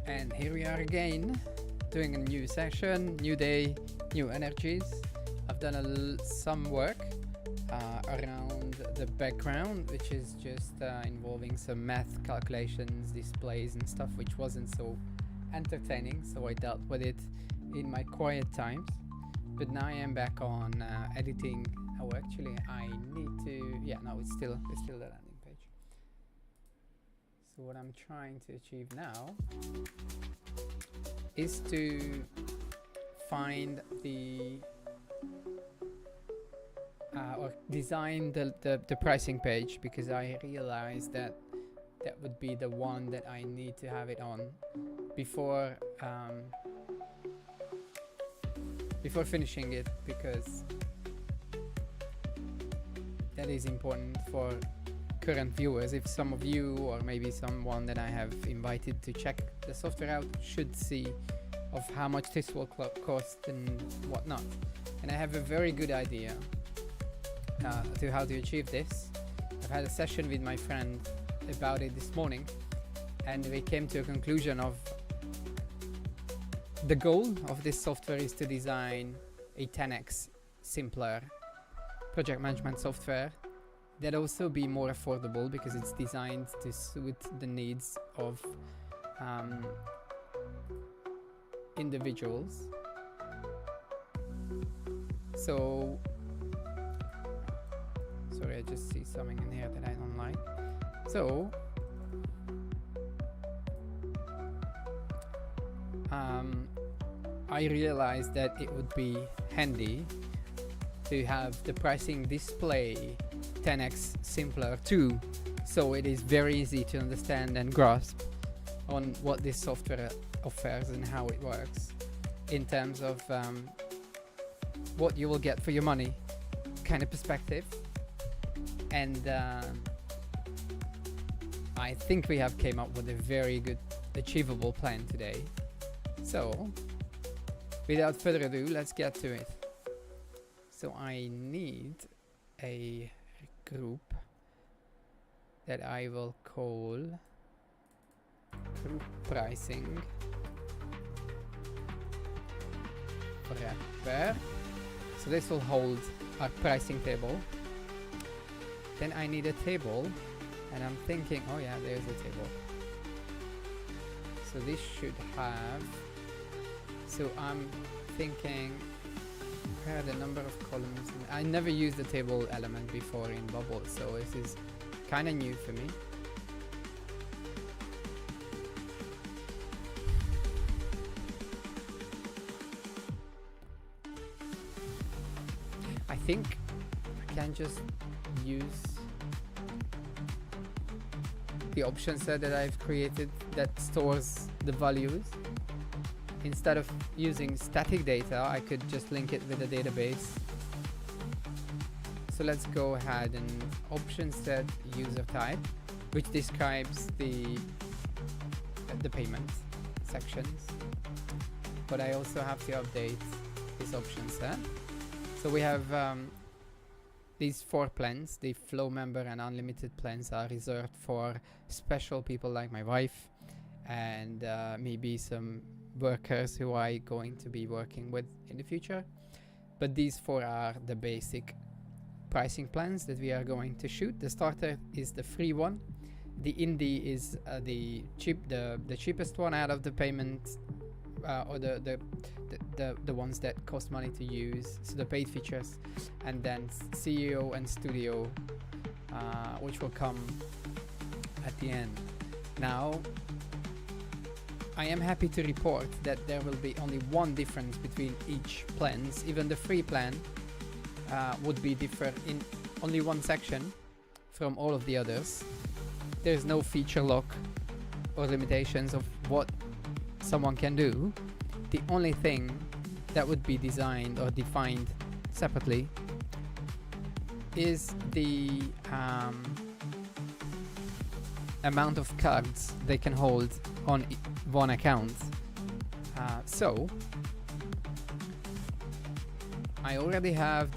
And here we are again, doing a new session, new day, new energies. I've done some work around the background, which is just involving some math calculations, displays and stuff, which wasn't so entertaining, so I dealt with it in my quiet times. But now I am back on editing. Oh, actually, I need to. Yeah, no, it's still the landing page. So what I'm trying to achieve now is to find the or design the pricing page, because I realized that that would be the one that I need to have it on before before finishing it, because that is important for current viewers. If some of you, or maybe someone that I have invited to check the software out, should see of how much this will cost and whatnot. And I have a very good idea to how to achieve this. I've had a session with my friend about it this morning, and we came to a conclusion of the goal of this software is to design a 10x simpler project management software that also be more affordable, because it's designed to suit the needs of individuals. So, sorry, I just see something in here that I don't like. So, I realized that it would be handy to have the pricing display 10x simpler too, so it is very easy to understand and grasp on what this software offers and how it works in terms of what you will get for your money kind of perspective. And I think we have came up with a very good achievable plan today. So without further ado, let's get to it. So I need a group that I will call group pricing wrapper. So this will hold our pricing table. Then I need a table, and I'm thinking, oh yeah, there's a table. So this should have, so I'm thinking the number of columns. I never used the table element before in Bubble, so this is kind of new for me. I think I can just use the option set that I've created that stores the values. Instead of using static data, I could just link it with a database. So let's go ahead and option set user type, which describes the payment sections. But I also have to update this option set. So we have these 4 plans. The flow member and unlimited plans are reserved for special people like my wife and maybe some workers who I'm going to be working with in the future. But these 4 are the basic pricing plans that we are going to shoot. The starter is the free one. The indie is the cheapest one out of the payment or the ones that cost money to use, so the paid features, and then CEO and Studio, which will come at the end. Now, I am happy to report that there will be only one difference between each plans. Even the free plan would be different in only one section from all of the others. There's no feature lock or limitations of what someone can do. The only thing that would be designed or defined separately is the amount of cards they can hold on one account. So I already have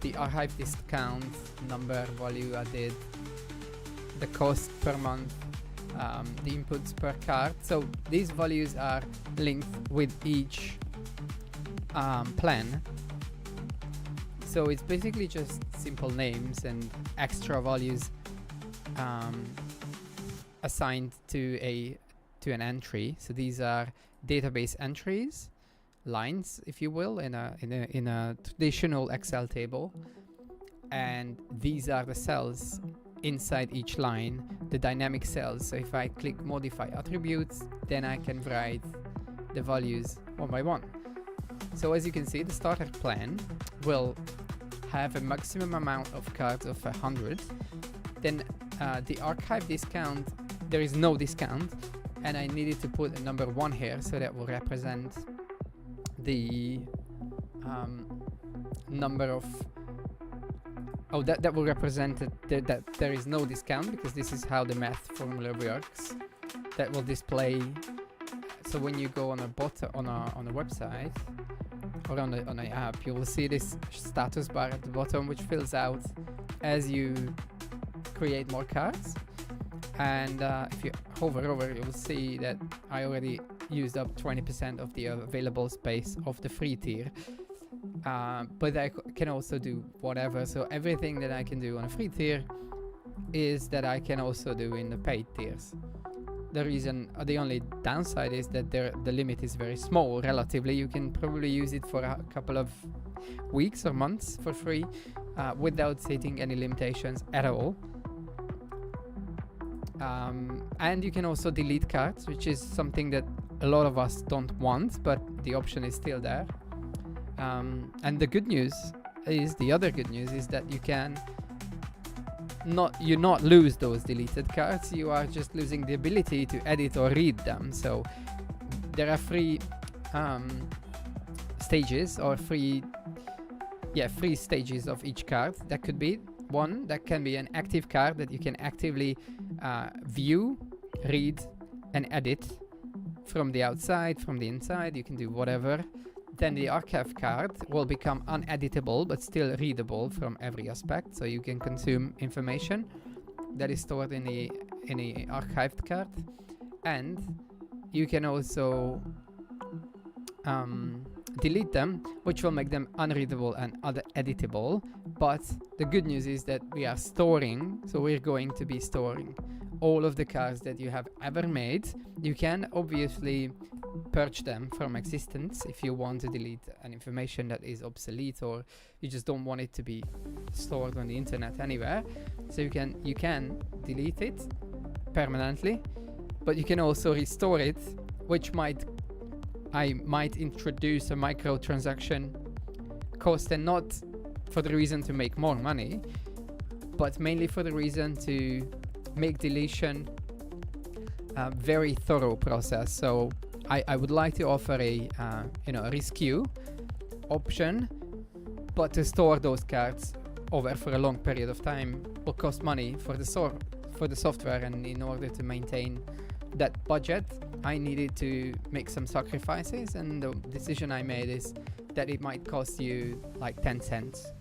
the archive discount number value added, the cost per month, the inputs per card. So these values are linked with each plan. So it's basically just simple names and extra values assigned to an entry. So these are database entries, lines, if you will, in a traditional Excel table, and these are the cells inside each line, the dynamic cells. So if I click modify attributes, then I can write the values one by one. So as you can see, the starter plan will have a maximum amount of cards of 100. Then the archive discount, there is no discount, and I needed to put a number 1 here, so that will represent the number of that will represent that there is no discount, because this is how the math formula works. That will display. So when you go on a website or on an app, you will see this status bar at the bottom, which fills out as you create more cards. And if you hover over, you will see that I already used up 20% of the available space of the free tier. But I can also do whatever. So everything that I can do on a free tier is that I can also do in the paid tiers. The only downside is that the limit is very small relatively. You can probably use it for a couple of weeks or months for free without setting any limitations at all. And you can also delete cards, which is something that a lot of us don't want, but the option is still there. And the other good news is that you can not lose those deleted cards. You are just losing the ability to edit or read them. So there are three stages or three stages of each card. That could be one that can be an active card that you can actively view, read, and edit from the outside, from the inside. You can do whatever. Then the archive card will become uneditable but still readable from every aspect, so you can consume information that is stored in the archived card, and you can also delete them, which will make them unreadable and editable. But the good news is that we are storing, so we're going to be storing all of the cards that you have ever made. You can obviously purge them from existence if you want to delete an information that is obsolete, or you just don't want it to be stored on the internet anywhere. So you can delete it permanently, but you can also restore it, which might introduce a microtransaction cost, and not for the reason to make more money, but mainly for the reason to make deletion a very thorough process. So I would like to offer a rescue option, but to store those cards over for a long period of time will cost money for the software, and in order to maintain that budget, I needed to make some sacrifices, and the decision I made is that it might cost you like 10 cents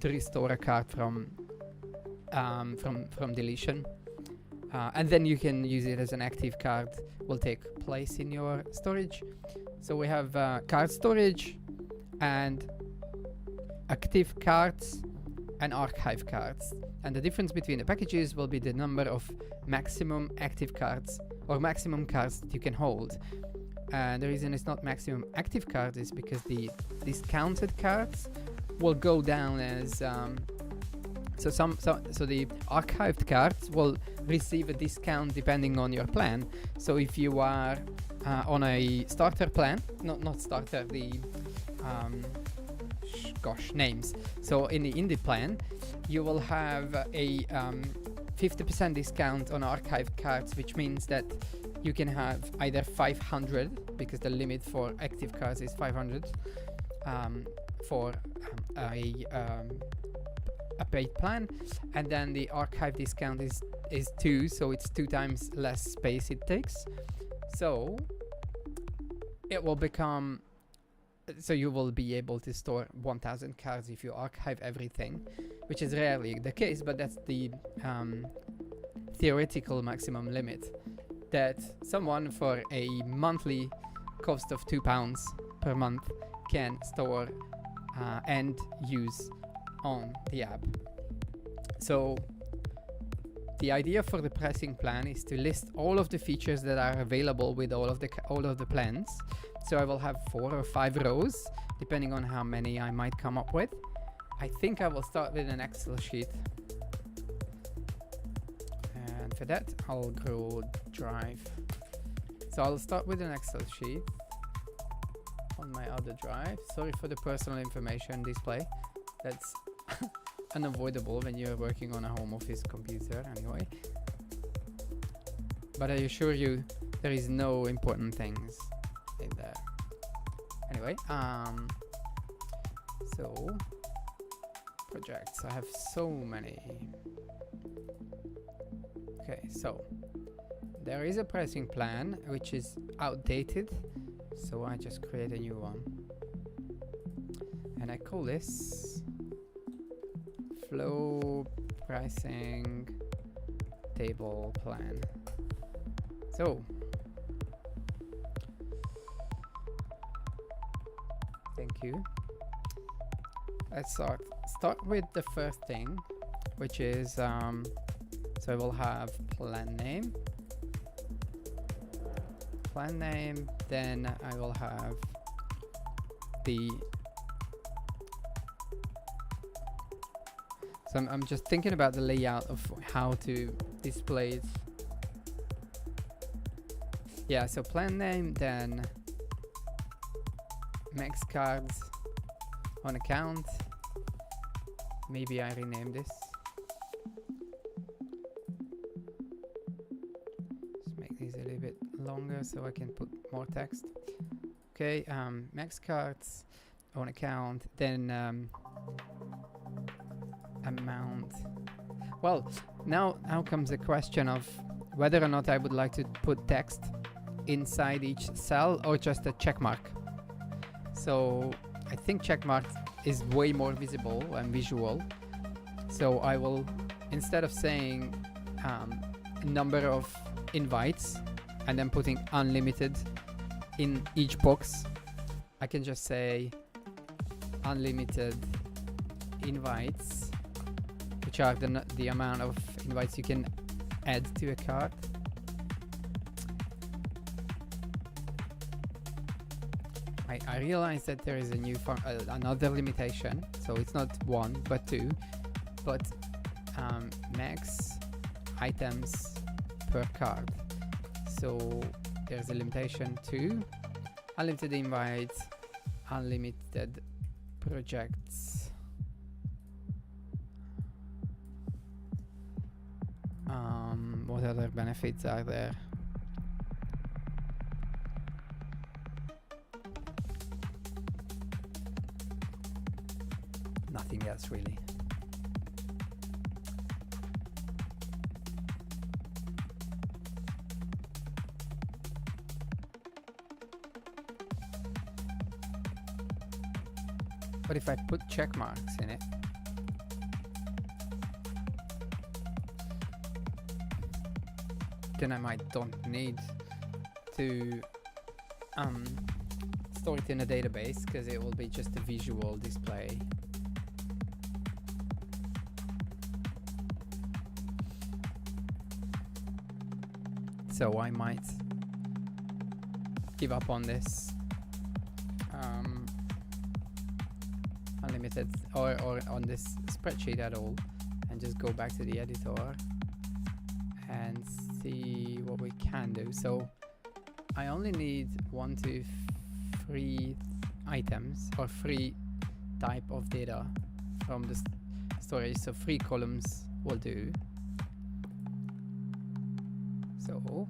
to restore a card from deletion. And then you can use it as an active card, will take place in your storage. So we have card storage and active cards and archive cards. And the difference between the packages will be the number of maximum active cards or maximum cards that you can hold. And the reason it's not maximum active cards is because the discounted cards will go down as so the archived cards will receive a discount depending on your plan. So if you are on a starter plan, not starter, the names. So in the indie plan, you will have a 50% discount on archived cards, which means that you can have either 500, because the limit for active cards is 500 for a paid plan, and then the archive discount is 2, so it's 2 times less space it takes. So it will become, so you will be able to store 1000 cards if you archive everything, which is rarely the case, but that's the theoretical maximum limit. that someone for a monthly cost of £2 per month can store and use on the app. So the idea for the pricing plan is to list all of the features that are available with all of the plans. So I will have 4 or 5 rows, depending on how many I might come up with. I think I will start with an Excel sheet. And for that, I'll grow Drive. So I'll start with an Excel sheet on my other drive. Sorry for the personal information display. That's unavoidable when you're working on a home office computer anyway. But I assure you, there is no important things in there. Anyway, so projects, I have so many. Okay, so there is a pricing plan which is outdated, so I just create a new one. And I call this Flow Pricing Table Plan. So thank you. Let's start with the first thing, which is so I will have plan name, then I will have the so I'm just thinking about the layout of how to display it. Yeah, so plan name, then max cards on account. Maybe I rename this. Just make these a little bit longer so I can put more text. Okay, max cards on account, then amount. Well, now comes the question of whether or not I would like to put text inside each cell or just a check mark. So I think check mark is way more visible and visual. So I will, instead of saying number of invites and then putting unlimited in each box, I can just say unlimited invites, which are the amount of invites you can add to a card. I realize that there is a new another limitation, so it's not 1 but 2, but max items per card. So there's a limitation to unlimited invites, unlimited projects, what other benefits are there? Nothing else really. But if I put check marks in it, then I don't need to store it in a database, because it will be just a visual display. So I might give up on this unlimited or on this spreadsheet at all, and just go back to the editor and see what we can do. So I only need 1, 2, 3 items or 3 type of data from the storage, so 3 columns will do. So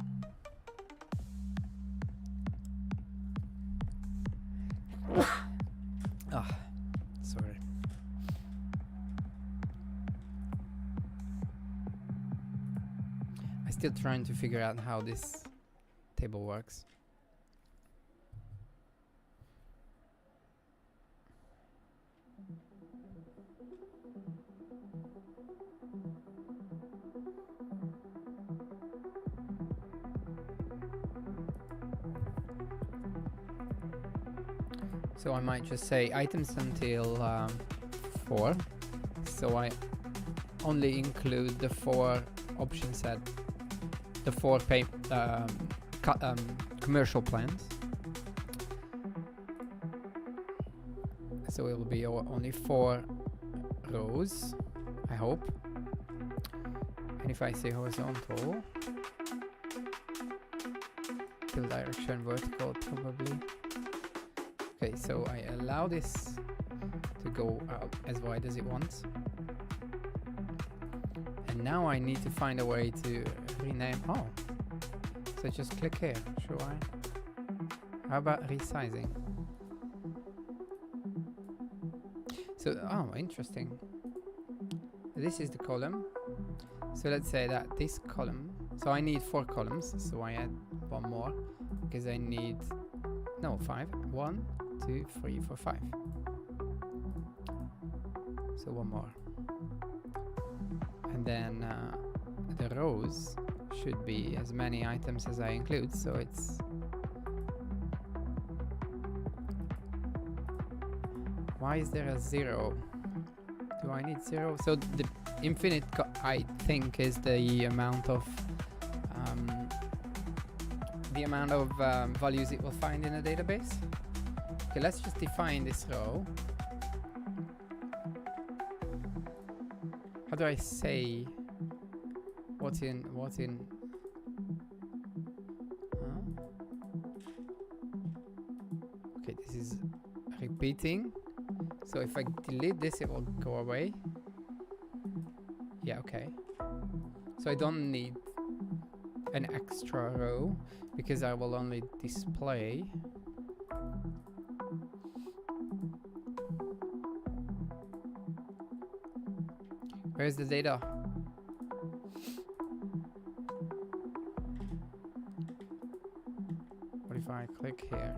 sorry. I'm still trying to figure out how this table works. So I might just say items until 4. So I only include the 4 option set, the 4 commercial plans. So it will be only 4 rows, I hope. And if I say horizontal, fill direction vertical probably. Okay, so I allow this to go out as wide as it wants. And now I need to find a way to rename. Oh, so just click here, shall I? How about resizing? So, oh, interesting. This is the column. So let's say that this column, so I need 4 columns, so I add 1 more because I need, no, 5. 1, 2, 3, 4, 5. So 1 more. And then the rows should be as many items as I include, so it's why is there a 0? Do I need 0? So the infinite I think is the amount of values it will find in a database. Okay, let's just define this row. How do I say what's in okay, this is repeating. So if I delete this, it will go away. Yeah, okay. So I don't need an extra row because I will only display where's the data? What if I click here?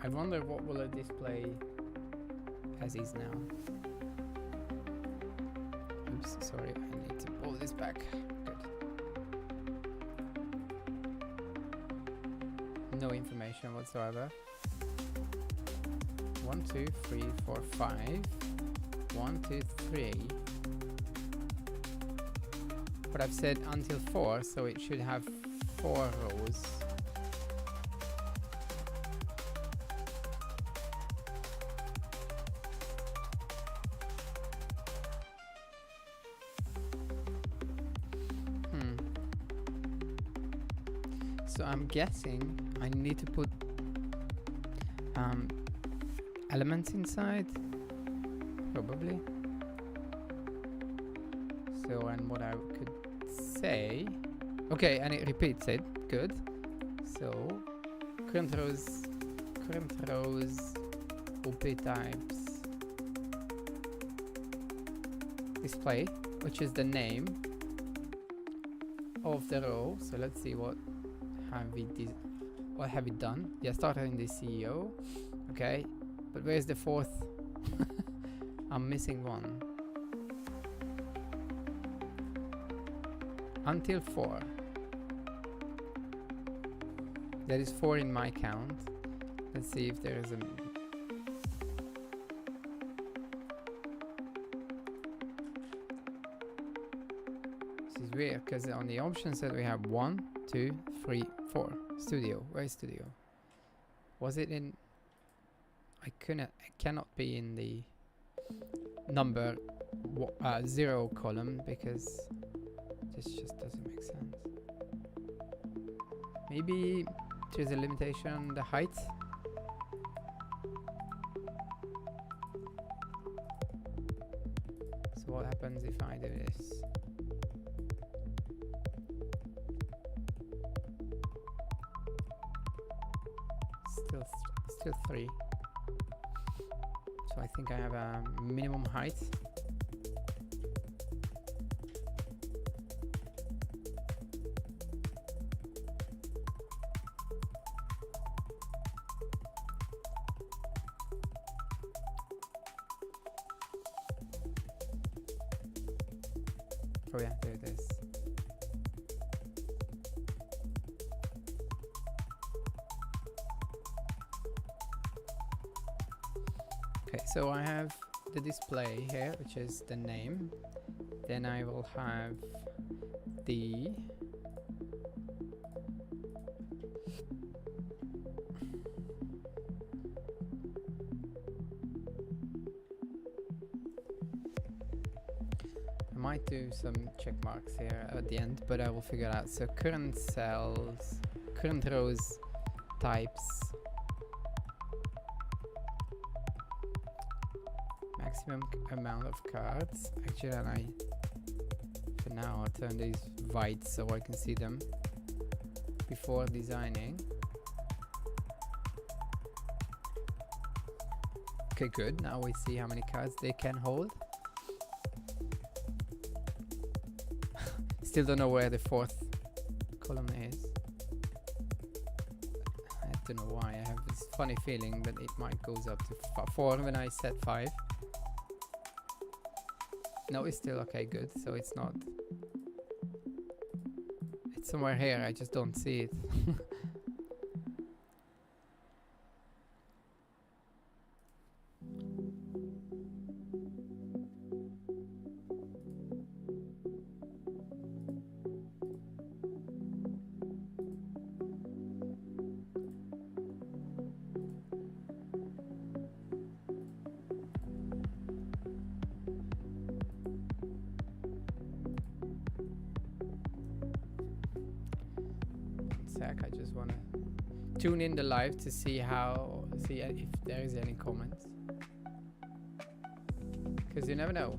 I wonder what will it display as is now. Oops, sorry, I need to pull this back. Good. No information whatsoever. 1, 2, 3, 4, 5. 1, 2, 3. But I've said until 4, so it should have 4 rows. So I'm guessing I need to put elements inside, probably. So, and what I could say, okay, and it repeats it, good. So, current rows, OP types, display, which is the name of the row. So let's see what have we done? Yeah, started in the CEO. Okay, but where's the 4th? I'm missing 1. Until 4. There is 4 in my count. Let's see if there is a... This is weird because on the options that we have 1, 2, 3, 4. Studio. Where is studio? Was it in... I cannot be in the number 0 column because this just doesn't make sense. Maybe there's a limitation on the height. So what happens if I do this? Still 3. So I think I have a minimum height. Oh yeah, there it is. Okay, so I have the display here, which is the name. Then I will have the I might do some check marks here at the end, but I will figure it out. So current cells, current rows, types, maximum amount of cards. Actually, and for now I'll turn these white so I can see them before designing. Okay, good. Now we see how many cards they can hold. Still don't know where the fourth column is. I don't know why. I have this funny feeling that it might goes up to 4 when I set 5. No, it's still okay, good. So it's not. It's somewhere here. I just don't see it. I just want to tune in the live to see if there is any comments, because you never know,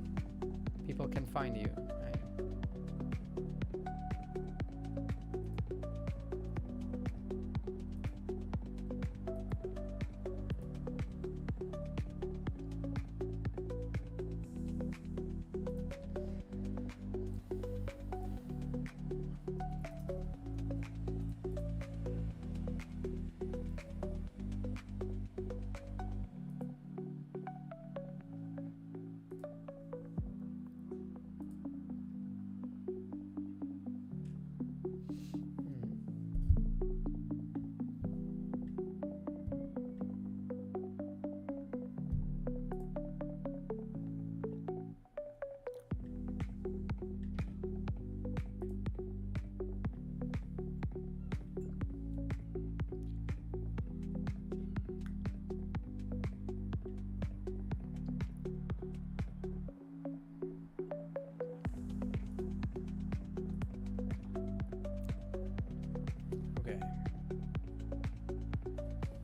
people can find you, right?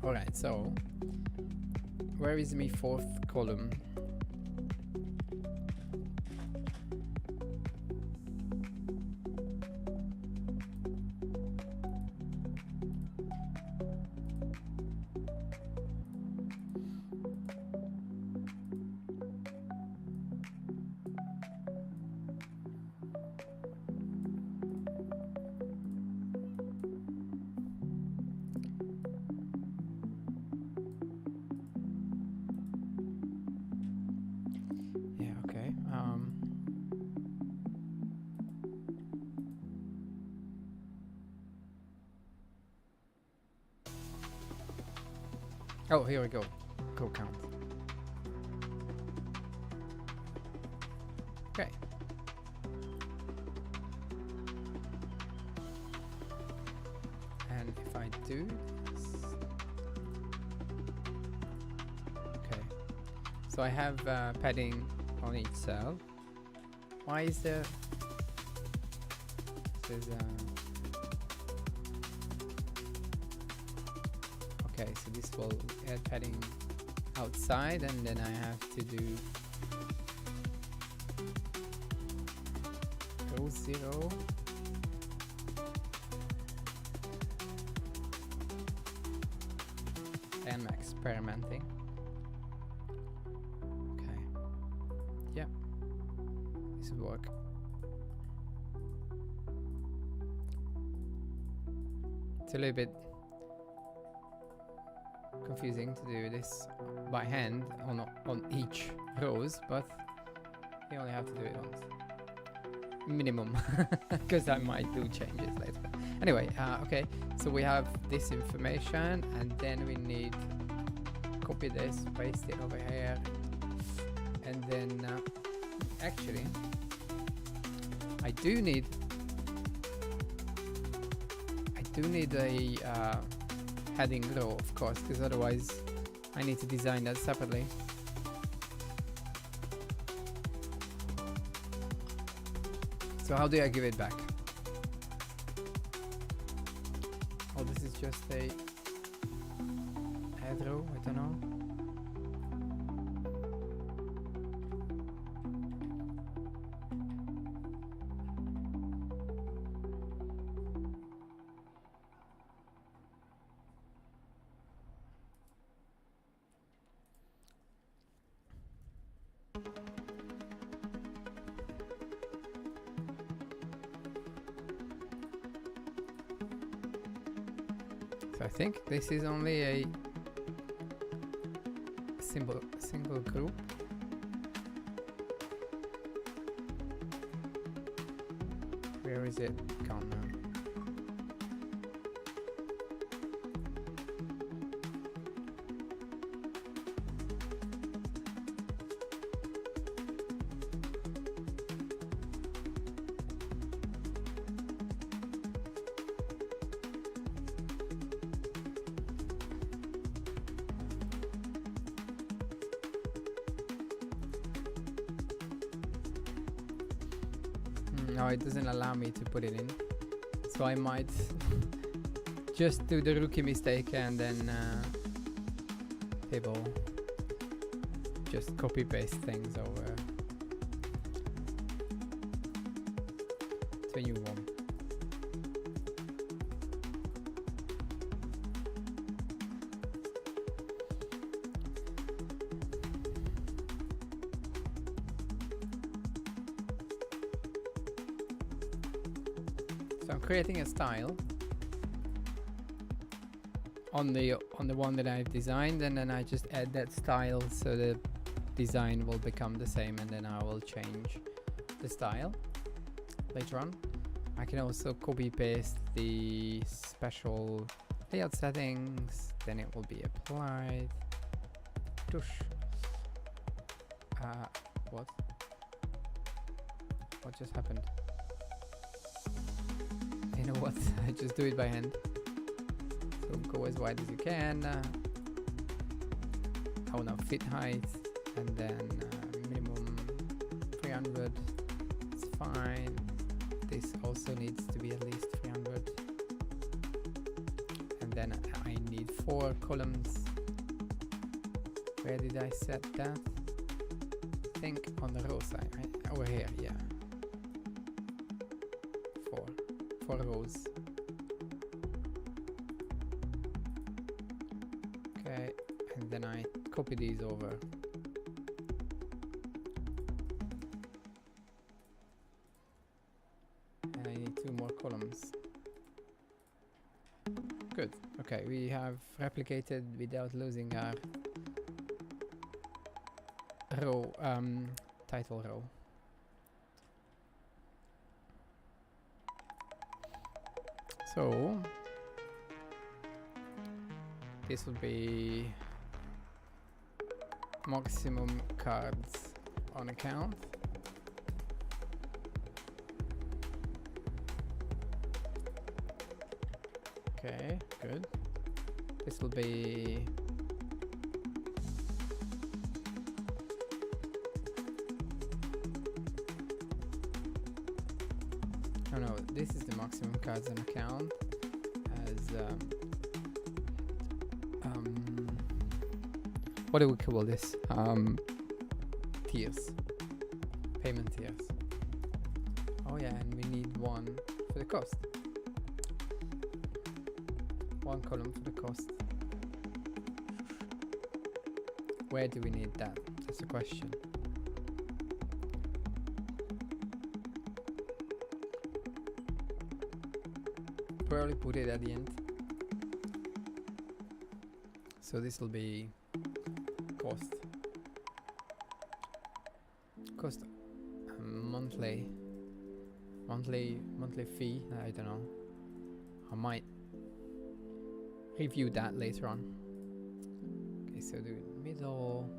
Alright, so where is my fourth column? Oh, here we go. Go count. Okay. And if I do this. Okay. So I have padding on each cell. Why is there? Says okay, so this will add padding outside, and then I have to do row 0. And I'm experimenting. Okay. Yeah. This would work. It's a little bit confusing to do this by hand on each rows, but you only have to do it once. minimum, because I might do changes later. Anyway, okay, so we have this information, and then we need copy this, paste it over here, and then actually I do need a heading row, of course, because otherwise I need to design that separately. So how do I give it back? Oh, this is just a head row, I don't know. So I think this is only a single group. Where is it gone now? No, it doesn't allow me to put it in, so I might just do the rookie mistake and then table just copy paste things over to a new one. So I'm creating a style on the one that I've designed, and then I just add that style so the design will become the same, and then I will change the style later on. I can also copy paste the special layout settings, then it will be applied. Tush. What just happened? You know what? I just do it by hand. So go as wide as you can. Oh no, fit height, and then minimum 300. It's fine. This also needs to be at least 300. And then I need 4 columns. Where did I set that? I think on the row side, right? Over here, yeah. 4 rows. Okay, and then I copy these over. And I need 2 more columns. Good. Okay, we have replicated without losing our row, title row. So this will be maximum cards on account. Okay, good. This will be no, this is the maximum cards on account as what do we call this? Tiers, payment tiers. Oh yeah, and we need one for the cost. 1 column for the cost. Where do we need that? That's the question. Probably put it at the end. So this will be cost monthly monthly fee. I don't know. I might review that later on. Okay, so the middle.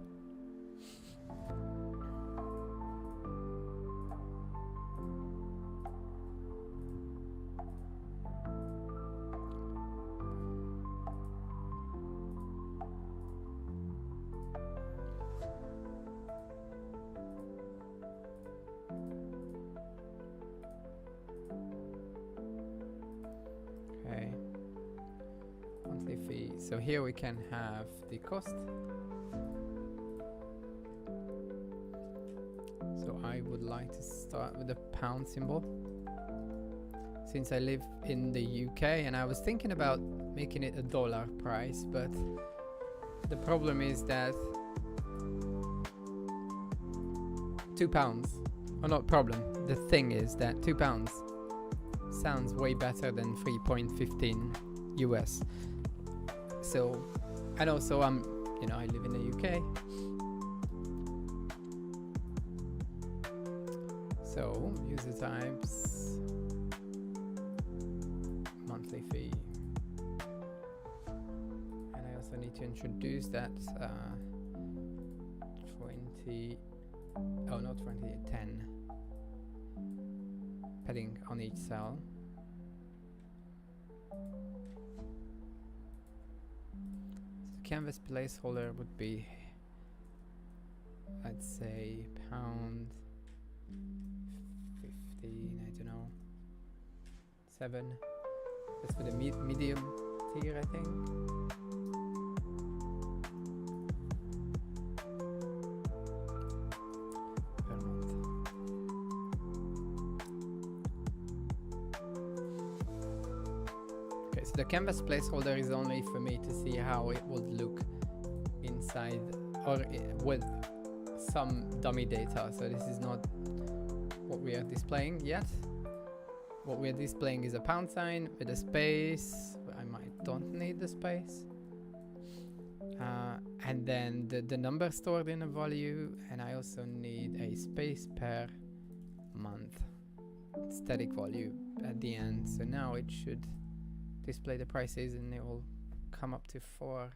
So here we can have the cost. So I would like to start with the pound symbol, since I live in the UK, and I was thinking about making it a dollar price, but the problem is that £2, or not problem, the thing is that £2 sounds way better than 3.15 US. So, and also I live in the UK. So, user types, monthly fee. And I also need to introduce that 10 padding on each cell. Canvas placeholder would be, I'd say, pound 15, I don't know, 7. That's for the medium tier, I think. Per month. Okay, so the canvas placeholder is only for me to see how it would look inside or with some dummy data. So this is not what we are displaying yet. What we are displaying is a pound sign with a space. Don't need the space. And then the number stored in a value, and I also need a space per month static value at the end. So now it should display the prices, and it will come up to 4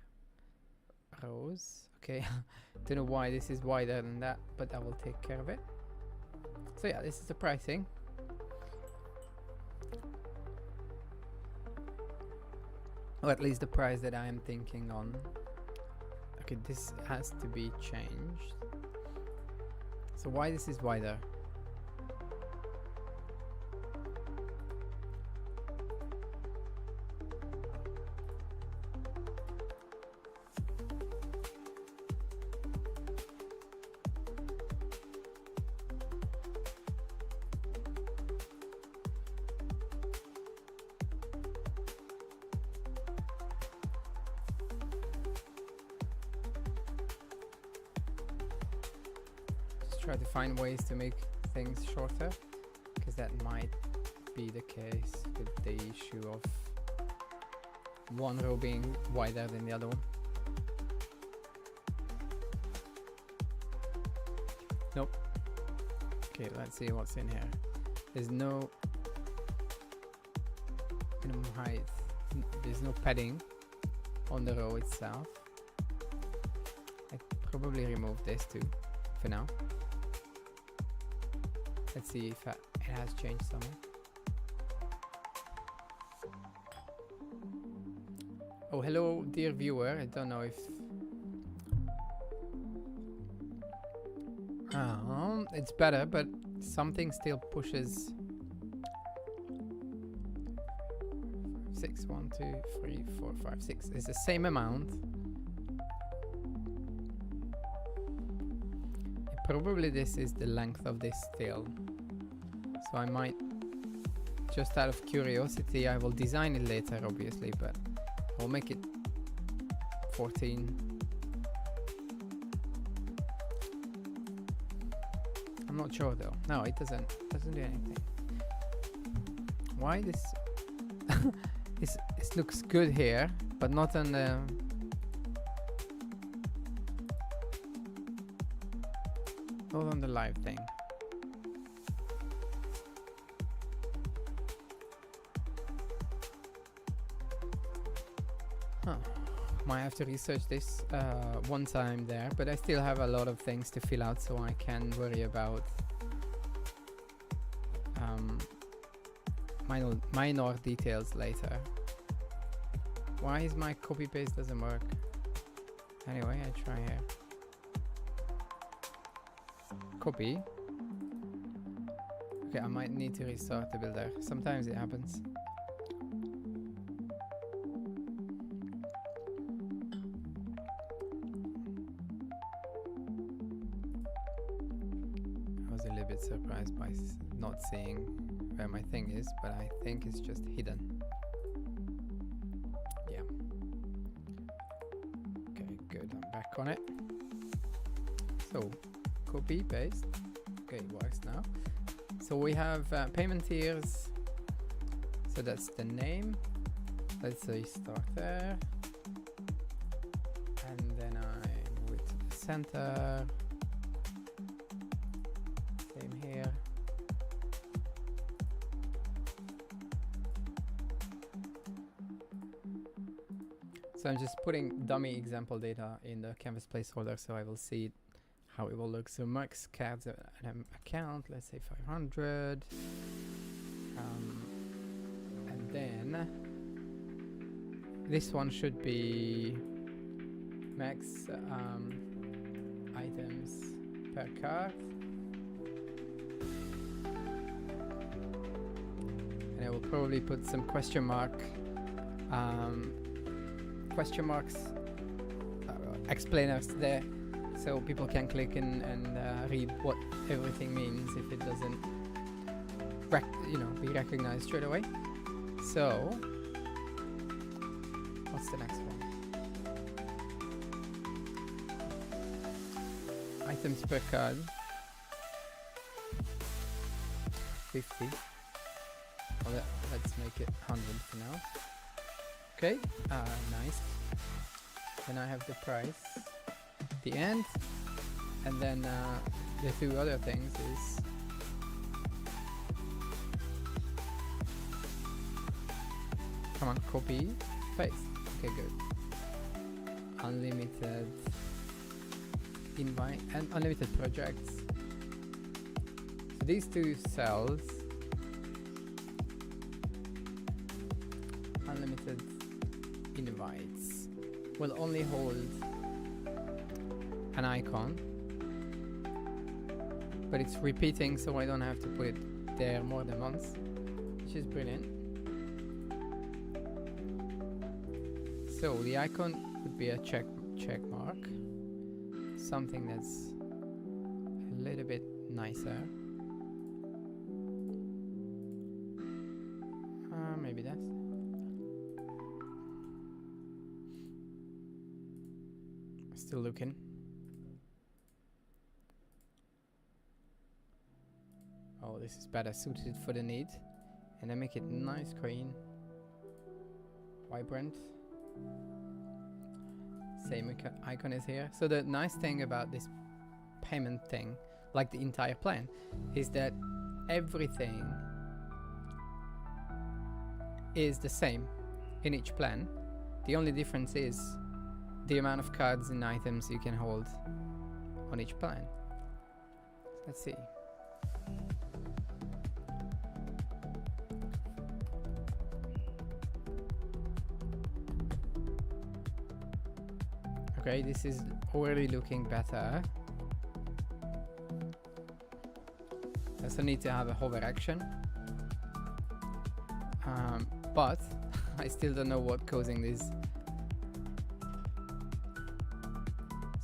rows. Okay, don't know why this is wider than that, but I will take care of it. So yeah, this is the pricing. Or at least the price that I am thinking on. Okay, this has to be changed. So why this is wider? Try to find ways to make things shorter, because that might be the case with the issue of one row being wider than the other one. Nope. Okay, let's see what's in here. There's no minimum height. There's no padding on the row itself. I probably remove this too for now. Let's see if it has changed somewhere. Oh, hello, dear viewer. I don't know if... it's better, but something still pushes... 6, 1, 2, 3, 4, 5, 6. It's the same amount. Probably this is the length of this still. So I might, just out of curiosity, I will design it later obviously, but I'll make it 14. I'm not sure though. No, it doesn't do anything. Why this? It looks good here, but not on the... Not on the live thing. Huh. Might have to research this one time there, but I still have a lot of things to fill out, so I can worry about minor details later. Why is my copy paste doesn't work? Anyway, I try here. Copy. Okay, I might need to restart the builder. Sometimes it happens. I was a little bit surprised by not seeing where my thing is, but I think it's just hidden. Yeah. Okay, good. I'm back on it. So, copy, paste. Okay, it works now. So we have payment tiers. So that's the name. Let's say start there. And then I move it to the center. Same here. So I'm just putting dummy example data in the canvas placeholder, so I will see it, how it will look. So max cards account, let's say 500. And then this one should be max items per card. And I will probably put some question marks explainers there, so people can click in and read what everything means if it doesn't be recognized straight away. So what's the next one? Items per card 50. Well, let's make it 100 for now. Okay, nice. Then I have the price, the end, and then the two other things is come on, copy, paste. Okay, good. Unlimited invite and unlimited projects. So these two cells, unlimited invites, will only hold an icon, but it's repeating, so I don't have to put it there more than once, which is brilliant. So the icon would be a check mark, something that's a little bit nicer. Maybe that's still looking. Oh, this is better suited for the need. And I make it nice green, vibrant. Same icon is here. So the nice thing about this payment thing, like the entire plan, is that everything is the same in each plan. The only difference is the amount of cards and items you can hold on each plan. Let's see. Okay, this is already looking better. I also need to have a hover action. But I still don't know what's causing this.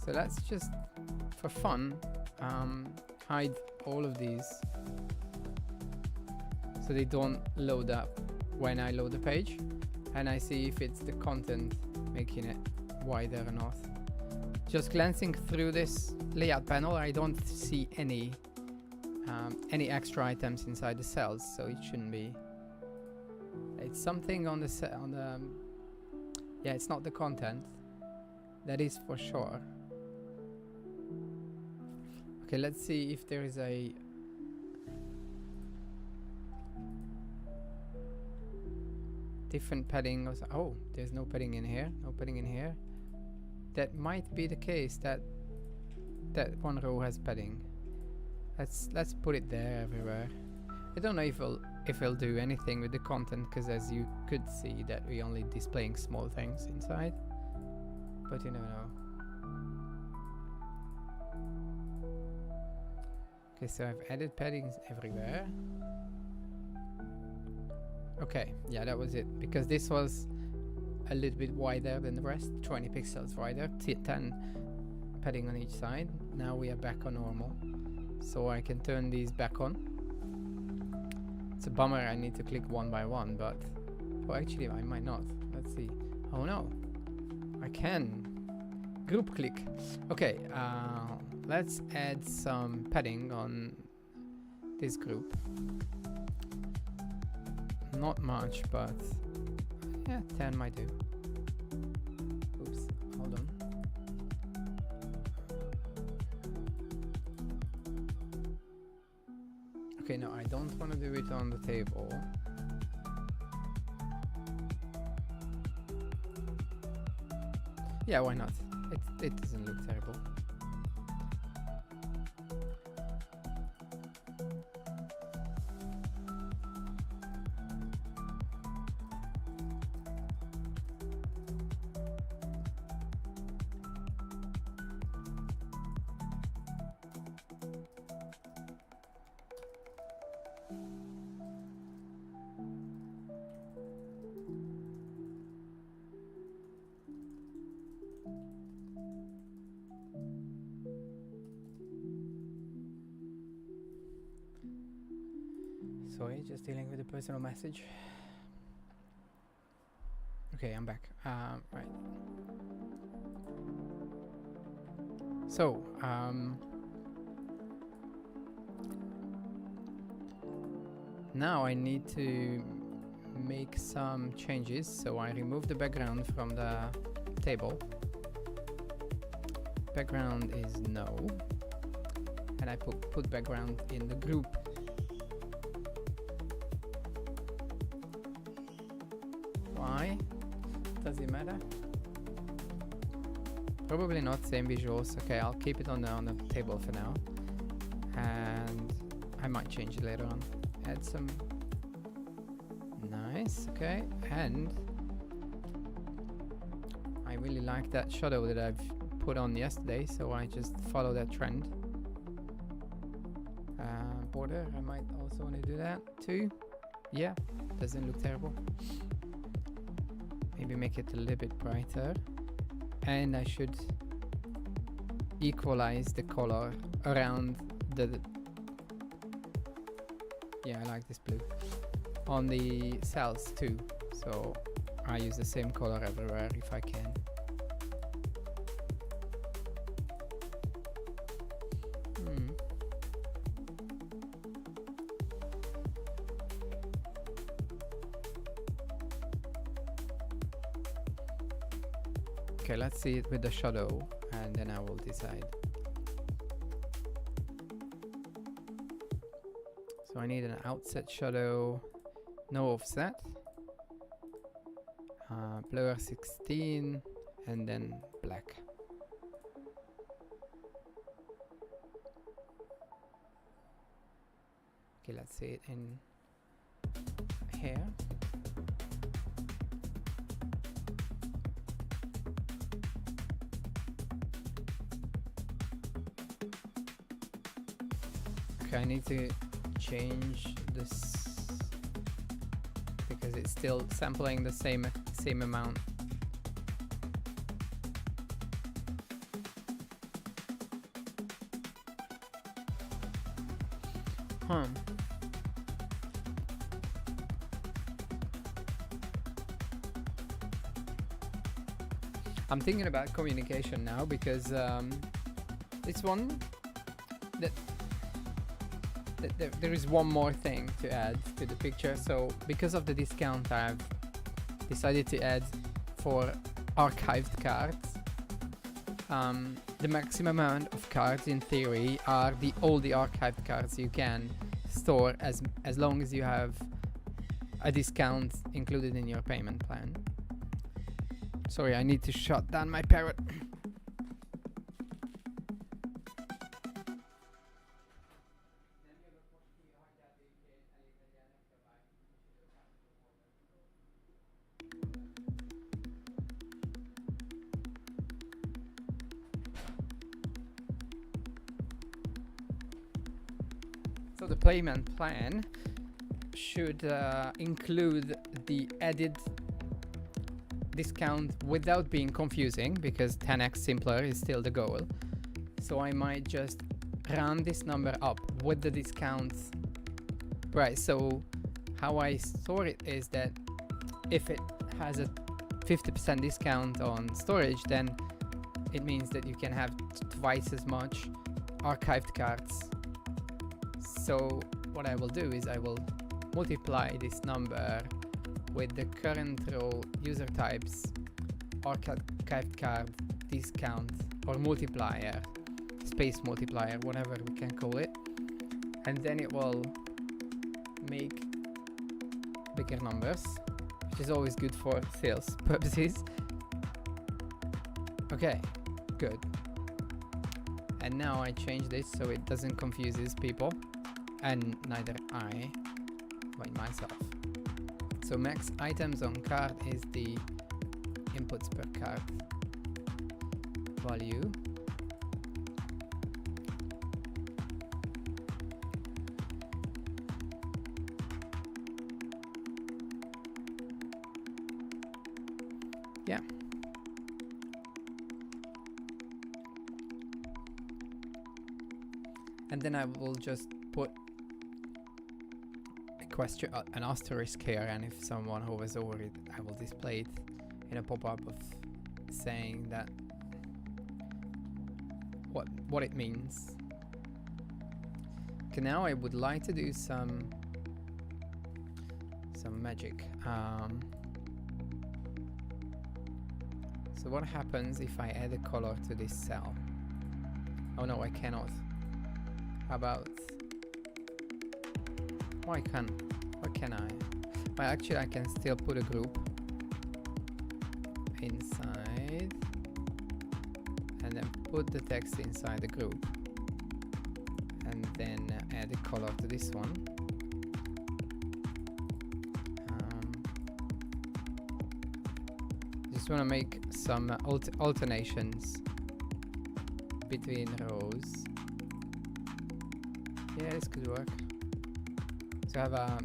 So let's just, for fun, hide all of these so they don't load up when I load the page, and I see if it's the content making it wider or not. Just glancing through this layout panel, I don't see any extra items inside the cells, so it shouldn't be. It's something on the yeah, it's not the content, that is for sure. Okay, let's see if there is a different padding. Oh, there's no padding in here. No padding in here. That might be the case. That one row has padding. Let's put it there everywhere. I don't know if it'll do anything with the content, because as you could see that we're only displaying small things inside. But you never know. Okay, so I've added paddings everywhere. Okay, yeah, that was it. Because this was a little bit wider than the rest, 20 pixels wider, 10 padding on each side. Now we are back on normal. So I can turn these back on. It's a bummer I need to click one by one, but... Oh, actually, I might not. Let's see. Oh no. I can. Group click. Okay, let's add some padding on this group. Not much, but yeah, 10 might do. Oops, hold on. Okay, no, I don't want to do it on the table. Yeah, why not? It doesn't look terrible. Sorry, just dealing with a personal message. Okay, I'm back. Right. So, now I need to make some changes. So I remove the background from the table. Background is no. And I put background in the group. Why? Does it matter? Probably not. Same visuals. Okay, I'll keep it on the table for now, and I might change it later on. Add some. Nice. Okay, and I really like that shadow that I've put on yesterday, so I just follow that trend. Border. I might also want to do that too. Yeah, doesn't look terrible. Maybe make it a little bit brighter, and I should equalize the color around the yeah, I like this blue on the cells too, so I use the same color everywhere if I can. Okay, let's see it with the shadow, and then I will decide. So I need an outset shadow, no offset, blur 16, and then black. Okay, let's see it in here. I need to change this because it's still sampling the same amount. I'm thinking about communication now because it's one that there is one more thing to add to the picture. So because of the discount, I've decided to add for archived cards. The maximum amount of cards in theory are all the archived cards you can store as long as you have a discount included in your payment plan. Sorry, I need to shut down my parrot. So the payment plan should include the added discount without being confusing, because 10x simpler is still the goal. So I might just round this number up with the discounts. Right, so how I store it is that if it has a 50% discount on storage, then it means that you can have twice as much archived cards. So what I will do is I will multiply this number with the current row user types archived card discount or multiplier, space multiplier, whatever we can call it, and then it will make bigger numbers, which is always good for sales purposes. Okay, good. And now I change this so it doesn't confuse people, and neither I by myself. So max items on card is the inputs per card value. Yeah. And then I will just put question, an asterisk here, and if someone hovers over it, I will display it in a pop-up of saying that what it means. Okay, now I would like to do some magic. So what happens if I add a color to this cell? Oh no, I cannot. How about, why can I? Well, actually I can still put a group inside and then put the text inside the group and then add a color to this one. Just want to make some alternations between rows. Yeah, this could work. So I have a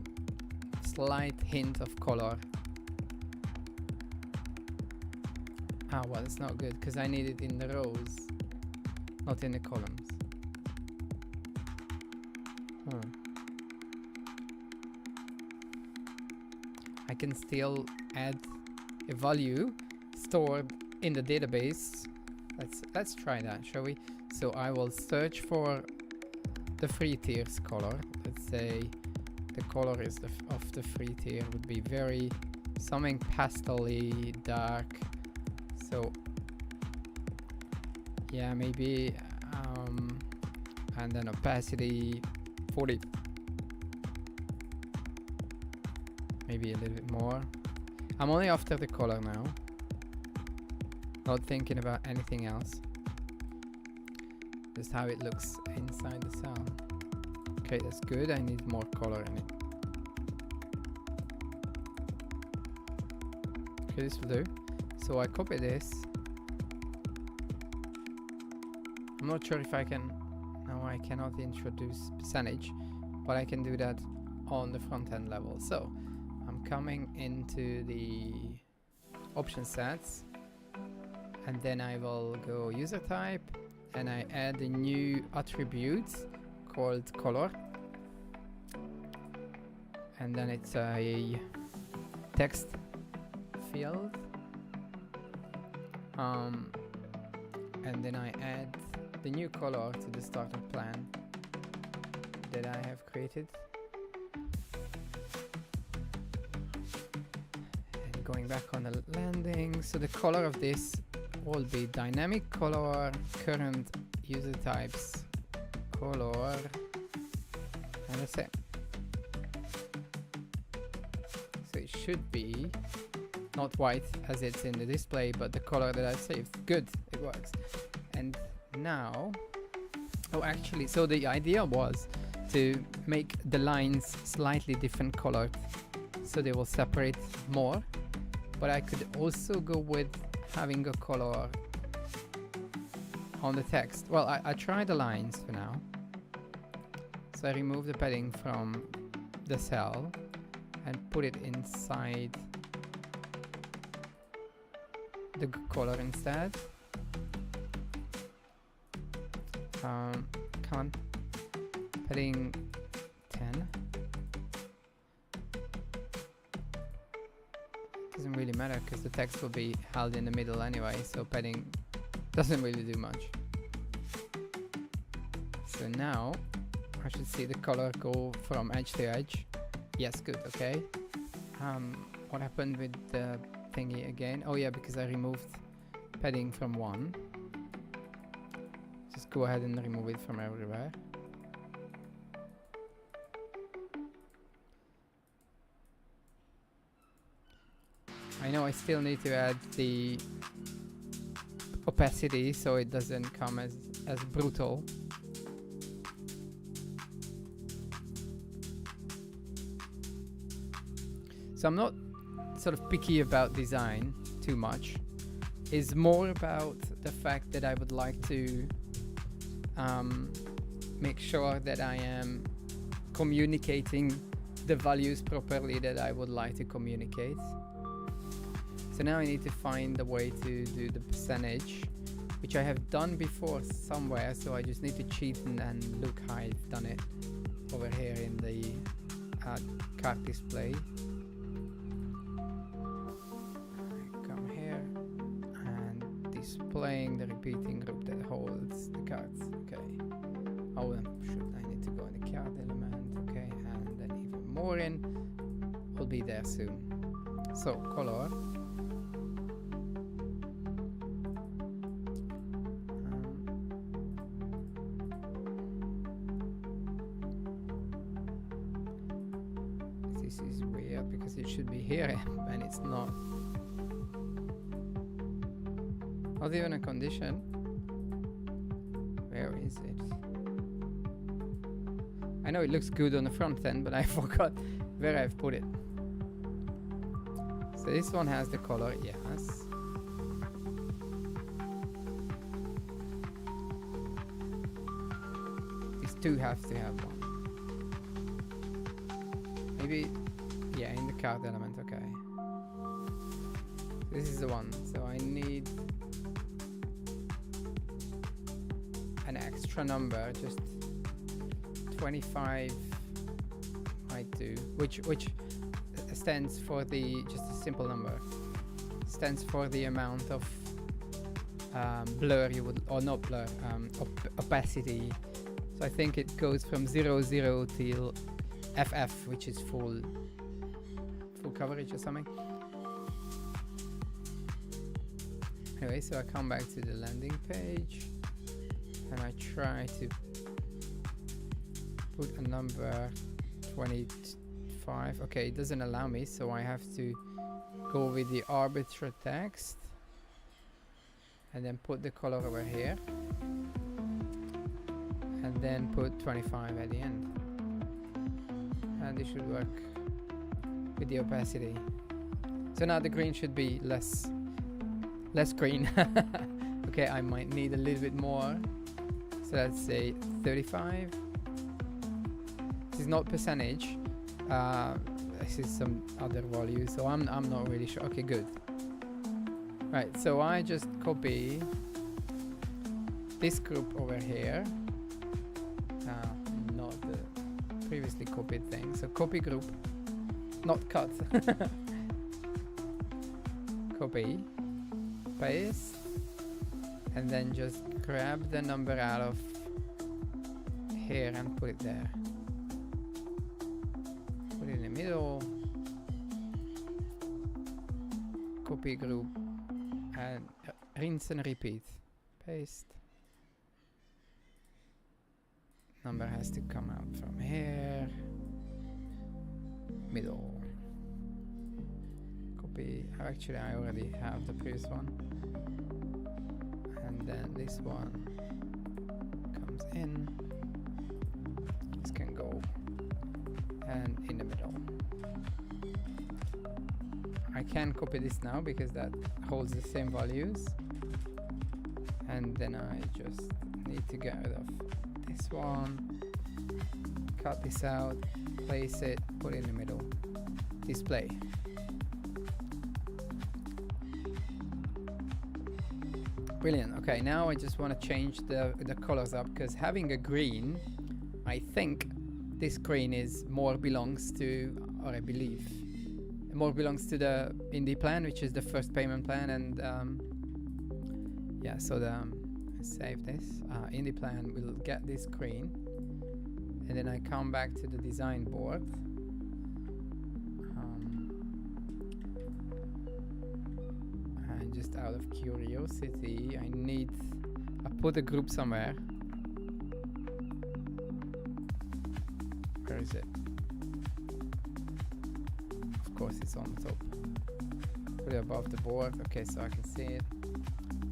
slight hint of color. Ah, well, it's not good because I need it in the rows, not in the columns. I can still add a value stored in the database. Let's try that, shall we? So I will search for the free tiers color. Let's say the color is of the free tier would be very something pastel-y dark. So yeah, maybe and then opacity 40, maybe a little bit more. I'm only after the color now, not thinking about anything else, just how it looks inside the cell. Okay, that's good. I need more color in it. Okay, this will do. So I copy this. I'm not sure if I can. No, I cannot introduce percentage, but I can do that on the front end level. So I'm coming into the option sets, and then I will go user type, and I add a new attribute called color, and then it's a text field, and then I add the new color to the starter plan that I have created. And going back on the landing, so the color of this will be dynamic color, current user types color, and that's it. should be not white as it's in the display, but the color that I've saved. Good, it works. And now, oh actually, so the idea was to make the lines slightly different colored so they will separate more, but I could also go with having a color on the text. Well, I tried the lines for now. So I remove the padding from the cell and put it inside the color instead. Come on. Padding 10. Doesn't really matter because the text will be held in the middle anyway, so padding doesn't really do much. So now I should see the color go from edge to edge. Yes, good, okay. What happened with the thingy again? Oh yeah, because I removed padding from one. Just go ahead and remove it from everywhere. I know I still need to add the opacity so it doesn't come as brutal. So I'm not sort of picky about design too much. It's more about the fact that I would like to make sure that I am communicating the values properly that I would like to communicate. So now I need to find a way to do the percentage, which I have done before somewhere, so I just need to cheat and look how I've done it over here in the card display. Come here and displaying the repeating group that holds the cards. Okay. Oh, shoot, I need to go in the card element. Okay, and then even more in will be there soon. So color. This is weird because it should be here and it's not. Not even a condition. Where is it? I know it looks good on the front end, but I forgot where I've put it. So this one has the color, yes. These two have to have one. Maybe, yeah, in the card element, okay. This is the one, so I need an extra number, just 25 might do, which stands for the, just a simple number, stands for the amount of blur you would, or not blur, opacity. So I think it goes from 0, 0 till FF, which is full coverage or something. Anyway, so I come back to the landing page and I try to put a number 25. Okay, it doesn't allow me, so I have to go with the arbitrary text and then put the color over here and then put 25 at the end. And this should work with the opacity. So now the green should be less green. Okay, I might need a little bit more. So let's say 35. This is not percentage. This is some other value, so I'm not really sure. Okay, good. Right, so I just copy this group over here. Not the previously copied thing. So copy group, not cut. Copy, paste, and then just grab the number out of here and put it there. Put it in the middle. Copy group and rinse and repeat. Paste. Number has to come out from here. Middle. copy. Actually, I already have the previous one. And then this one comes in. This can go. And in the middle. I can copy this now because that holds the same values. And then I just need to get rid of this one. Cut this out. Place it. Put it in the middle. Display. Brilliant. Okay, now I just want to change the colors up because having a green, I think this green is more belongs to, or I believe, more belongs to the indie plan, which is the first payment plan. And yeah, so save this. Indie plan will get this green, and then I come back to the design board. And just out of curiosity, I put a group somewhere. Where is it? Of course, it's on the top. Put it above the board. Okay, so I can see it.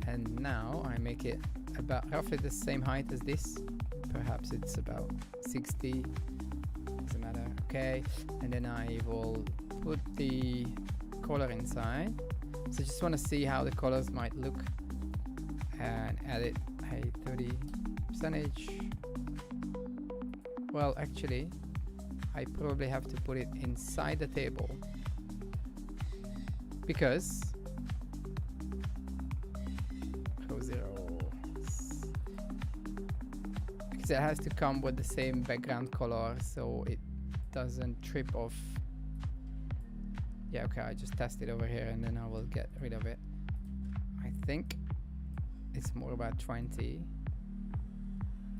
And now I make it about roughly the same height as this. Perhaps it's about 60. Doesn't matter. Okay. And then I will put the color inside. So just want to see how the colors might look. And add it a 30%. Well, actually, I probably have to put it inside the table. Because it has to come with the same background color so it doesn't trip off. Yeah, okay, I just test it over here and then I will get rid of it. I think it's more about 20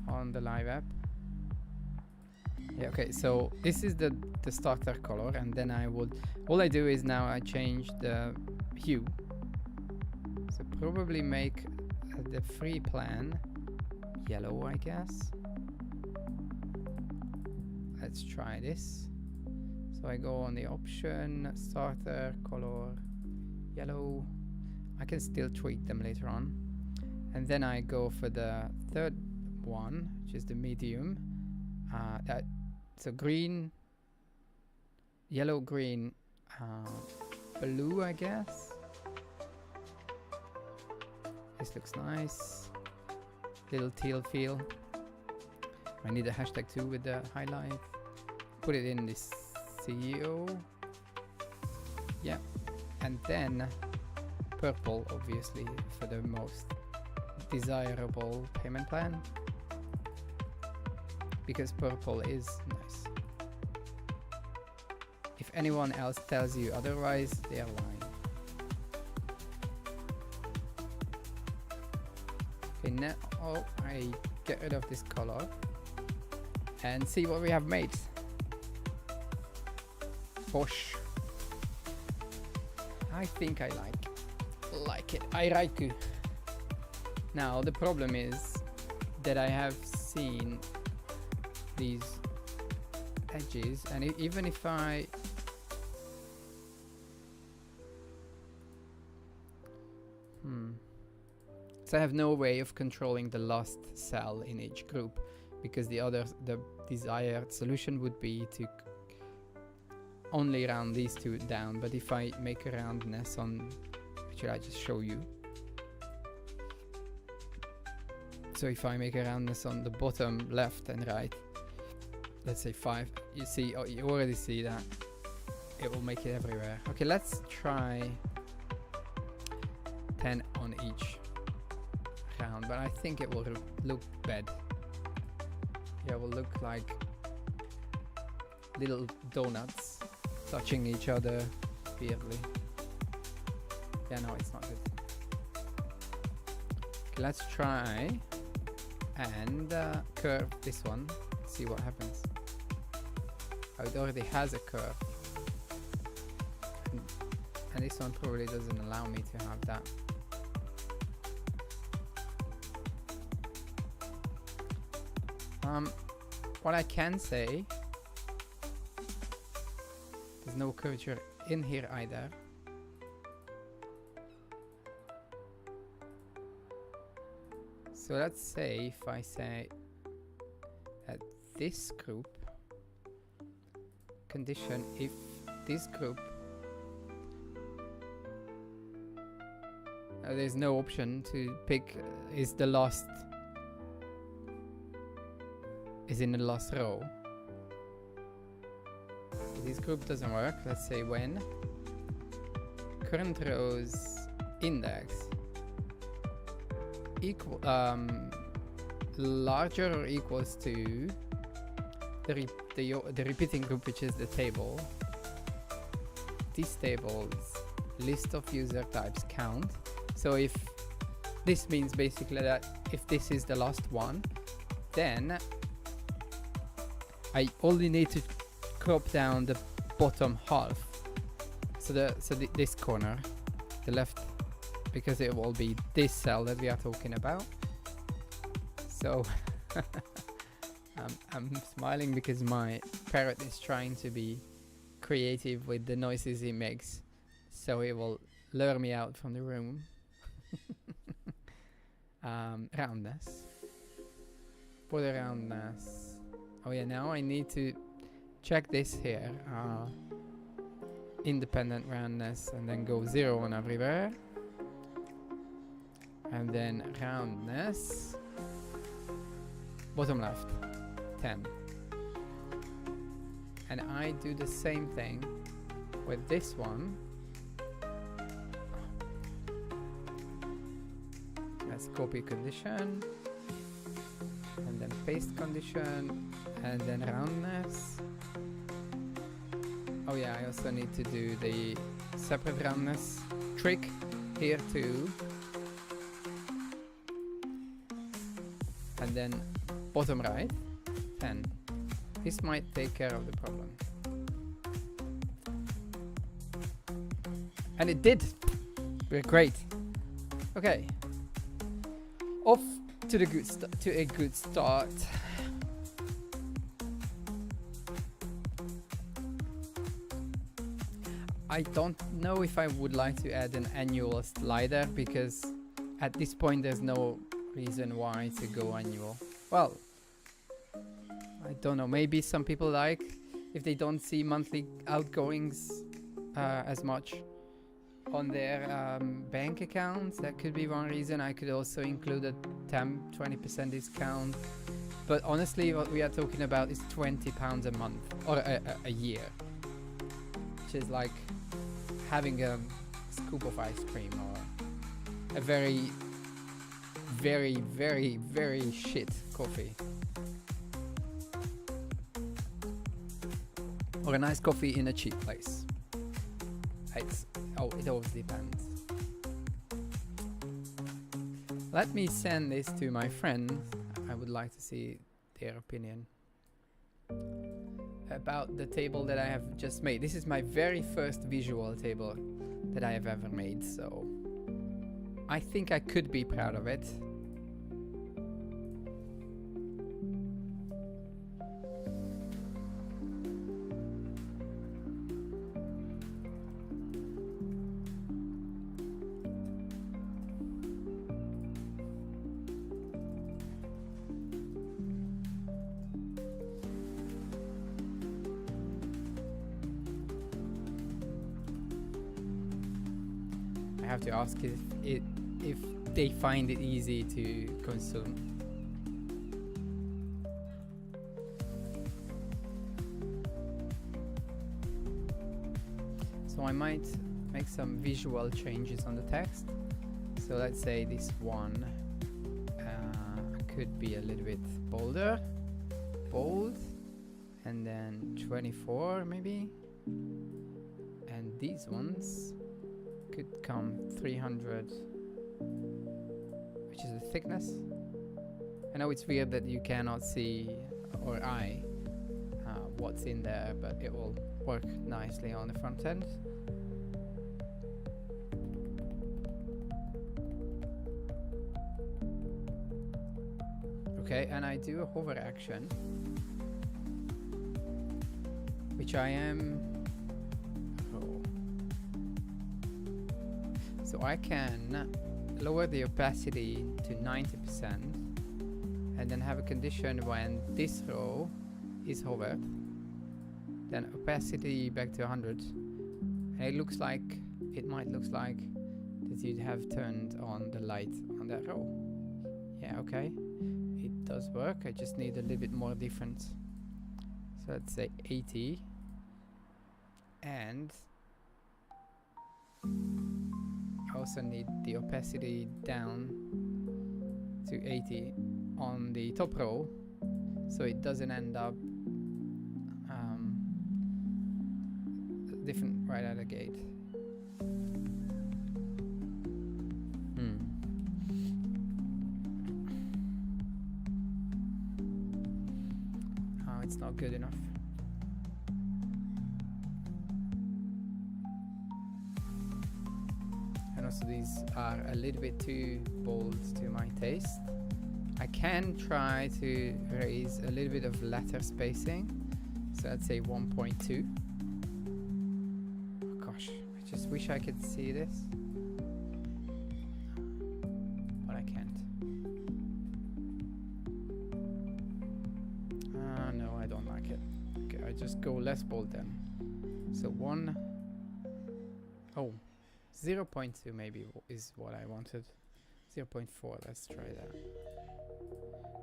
on the live app. Yeah, okay, so this is the starter color, and then all I do is now I change the hue. So probably make the free plan yellow, I guess. Let's try this. So I go on the option, starter, color, yellow. I can still tweak them later on. And then I go for the third one, which is the medium. So green, yellow, green, blue, I guess. This looks nice. Little teal feel. I need a hashtag too with the highlight. Put it in this CEO. Yeah. And then purple, obviously, for the most desirable payment plan. Because purple is nice. If anyone else tells you otherwise, they are lying. Okay, now I get rid of this color and see what we have made. Bosh. I think I like it. I like it. Now the problem is that I have seen these edges, and even if I so I have no way of controlling the last cell in each group, because the desired solution would be to only round these two down. But if I make a roundness on, should I just show you? So if I make a roundness on the bottom left and right, let's say 5, you see, you already see that it will make it everywhere. Okay, let's try 10 on each round, but I think it will look bad. Yeah, it will look like little donuts touching each other weirdly. Yeah, no, it's not good. Okay, let's try and curve this one, see what happens. Oh, it already has a curve, and this one probably doesn't allow me to have that. What I can say, there's no curvature in here either. So let's say if I say that this group condition, if this group there's no option to pick is in the last row. This group doesn't work. Let's say when current rows index equal larger or equals to the repeating group, which is the table. This table's list of user types count. So if this means basically that if this is the last one, then I only need to crop down the bottom half. So this corner, the left, because it will be this cell that we are talking about. So I'm smiling because my parrot is trying to be creative with the noises he makes, so he will lure me out from the room. Roundness. For the roundness. Oh yeah, now I need to check this here. Independent roundness, and then go 0 on everywhere. And then roundness. Bottom left. 10. And I do the same thing with this one. Let's copy condition, and then paste condition, and then roundness. Oh yeah, I also need to do the separate roundness trick here too. And then bottom right, 10. This might take care of the problem. And it did! We're great. Okay. Off to a good start. I don't know if I would like to add an annual slider, because at this point there's no reason why to go annual. Well, I don't know, maybe some people like if they don't see monthly outgoings as much on their bank accounts. That could be one reason. I could also include a 20% discount, but honestly what we are talking about is £20 a month, or a year, which is like having a scoop of ice cream, or a very very very very shit coffee, or a nice coffee in a cheap place. It always depends. Let me send this to my friends. I would like to see their opinion about the table that I have just made. This is my very first visual table that I have ever made, so I think I could be proud of it. I have to ask if they find it easy to consume. So I might make some visual changes on the text. So let's say this one could be a little bit bolder, bold, and then 24 maybe. And these ones could come 300, which is the thickness. I know it's weird that you cannot see, or what's in there, but it will work nicely on the front end. Okay, and I do a hover action, which I am. So I can lower the opacity to 90% and then have a condition when this row is hovered, then opacity back to 100, and it looks like, it might look like that you have turned on the light on that row. Yeah, okay, it does work. I just need a little bit more difference. So let's say 80, and I also need the opacity down to 80 on the top row, so it doesn't end up different right out of the gate. Oh, it's not good enough. And also these are a little bit too bold to my taste. I can try to raise a little bit of letter spacing, so let's say 1.2. Oh gosh, I just wish I could see this, but I can't. No, I don't like it. Okay, I just go less bold then. So 0.2 maybe is what I wanted. 0.4, let's try that.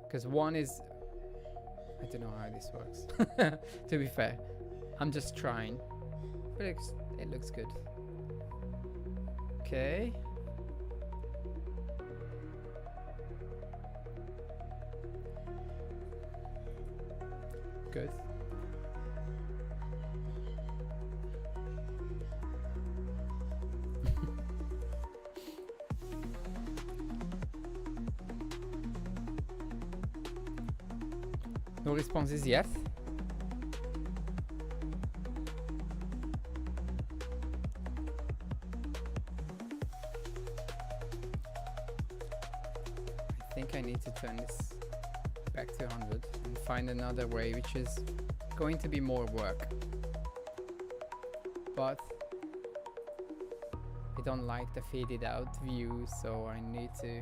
Because 1 is, I don't know how this works. To be fair, I'm just trying, but it looks good. Okay. Good. No responses yet. I think I need to turn this back to 100 and find another way, which is going to be more work. But I don't like the faded out view, so I need to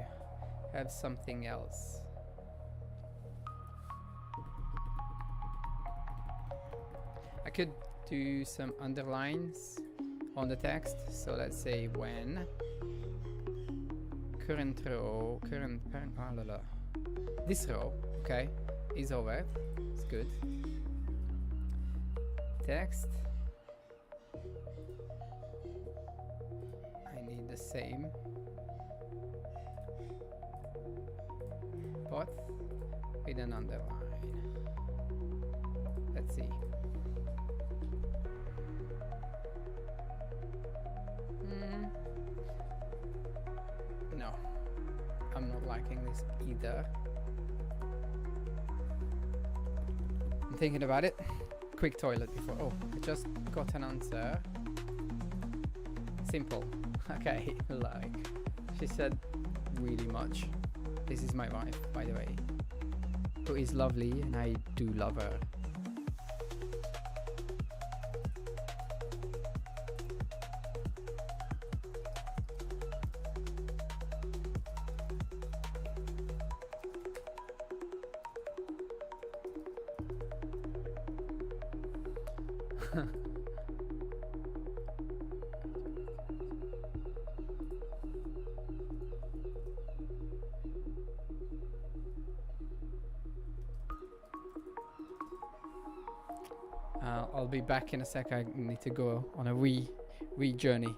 have something else. I could do some underlines on the text. So let's say when current row, this row, okay, is over. It's good. Text. I need the same, but with an underline. Let's see. No, I'm not liking this either. I'm thinking about it. Quick toilet before. Oh, I just got an answer. Simple. Okay, like she said really much. This is my wife, by the way, who is lovely, and I do love her. I'll be back in a sec. I need to go on a wee journey.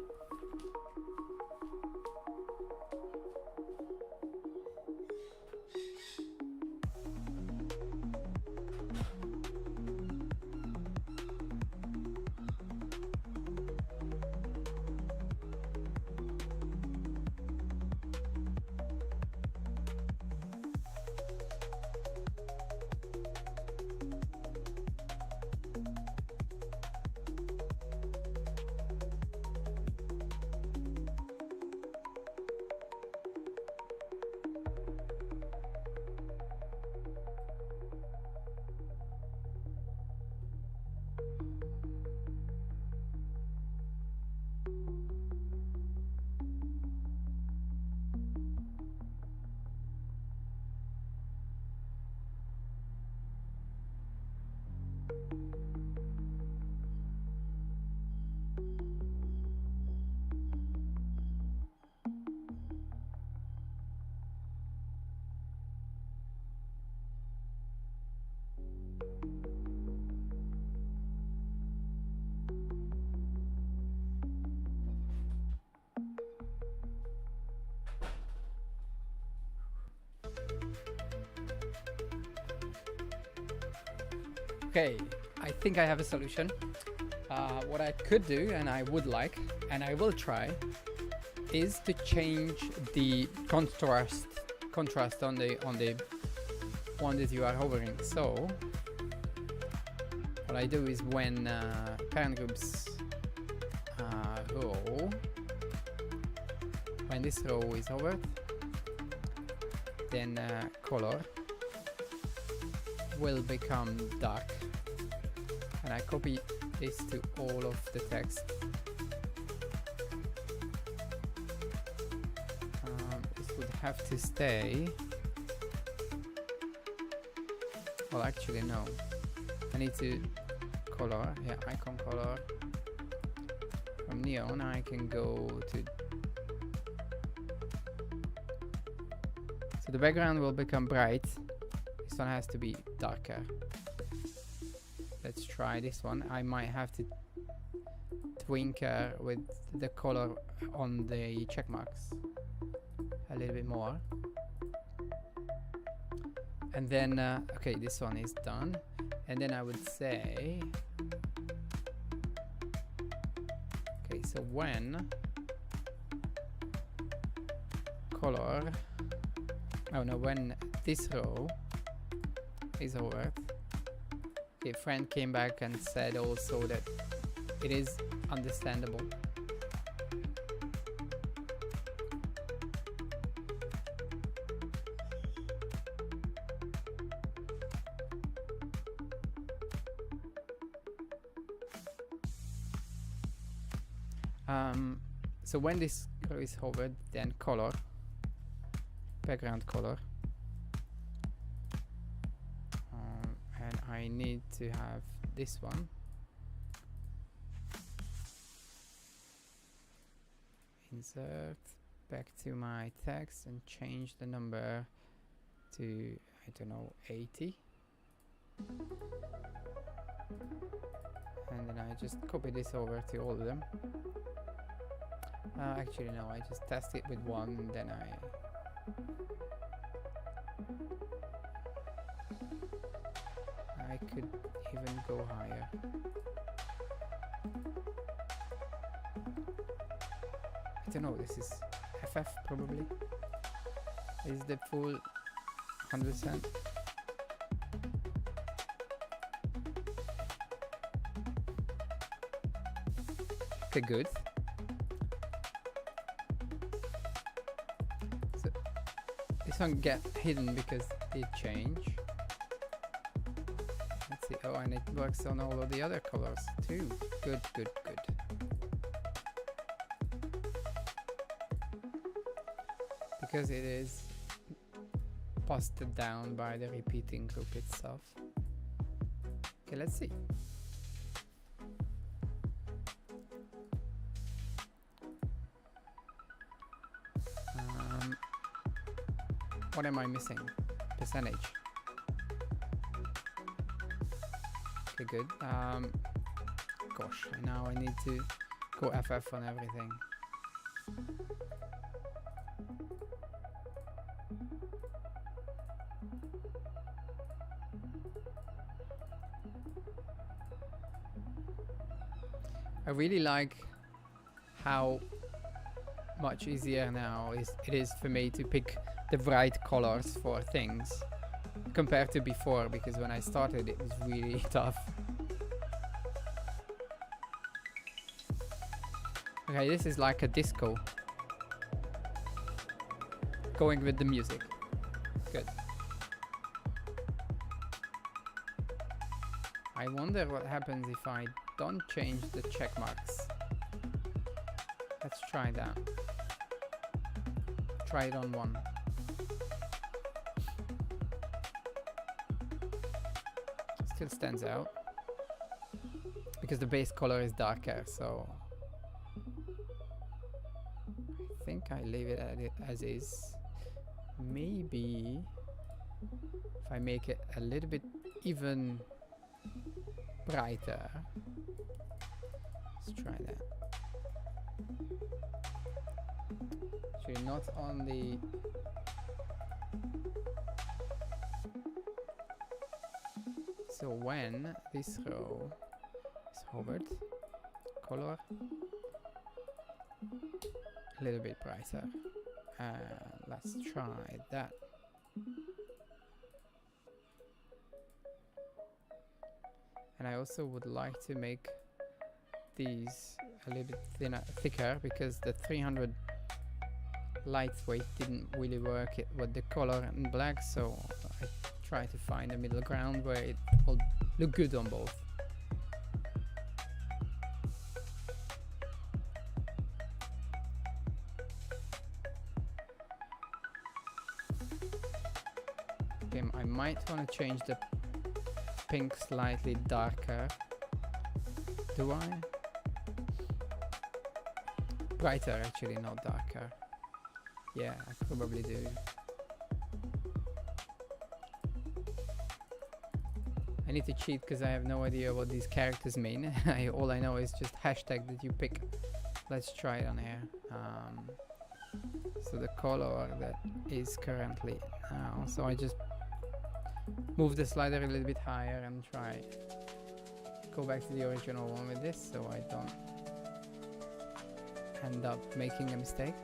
Okay, I think I have a solution. What I could do, and I would like, and I will try, is to change the contrast on the one that you are hovering. So what I do is when parent groups row, when this row is hovered, then color will become dark, and I copy this to all of the text. This would have to stay. Well, actually no, I need to color, yeah, icon color. From neon I can go to, so the background will become bright. This one has to be darker. Let's try this one. I might have to twinker with the color on the check marks a little bit more. And then, okay, this one is done. And then I would say, okay, so when color, oh no, when this row is over, okay, friend came back and said also that it is understandable. So when this row is hovered, then color, background color, and I need to have this one. Insert back to my text and change the number to, I don't know, 80. And then I just copy this over to all of them. Actually no, I just test it with one, then I could even go higher. I don't know, this is FF probably. Is the full 100%? Okay, good. So this one get hidden because it changed. Let's see. Oh, and it works on all of the other colors too. Good, good, good. Because it is busted down by the repeating group itself. Okay, let's see. What am I missing? Percentage. Okay, good. Gosh, now I need to go FF on everything. I really like how much easier now it is for me to pick the right colors for things compared to before, because when I started it was really tough. Okay, this is like a disco. Going with the music. Good. I wonder what happens if I don't change the check marks. Let's try that. Try it on one. Still stands out because the base color is darker, so I think I leave it as is. Maybe if I make it a little bit even brighter. Let's try that. Actually, not on the So when this row is hovered, color a little bit brighter. Let's try that. And I also would like to make these a little bit thicker, because the 300 lightweight didn't really work with the color in black, so I try to find a middle ground where it will look good on both. Okay, I might want to change the pink slightly darker. Do I? Brighter actually, not darker. Yeah, I probably do. I need to cheat because I have no idea what these characters mean. All I know is just hashtag that you pick. Let's try it on here. So the color that is currently now. So I just move the slider a little bit higher and try go back to the original one with this, so I don't end up making a mistake.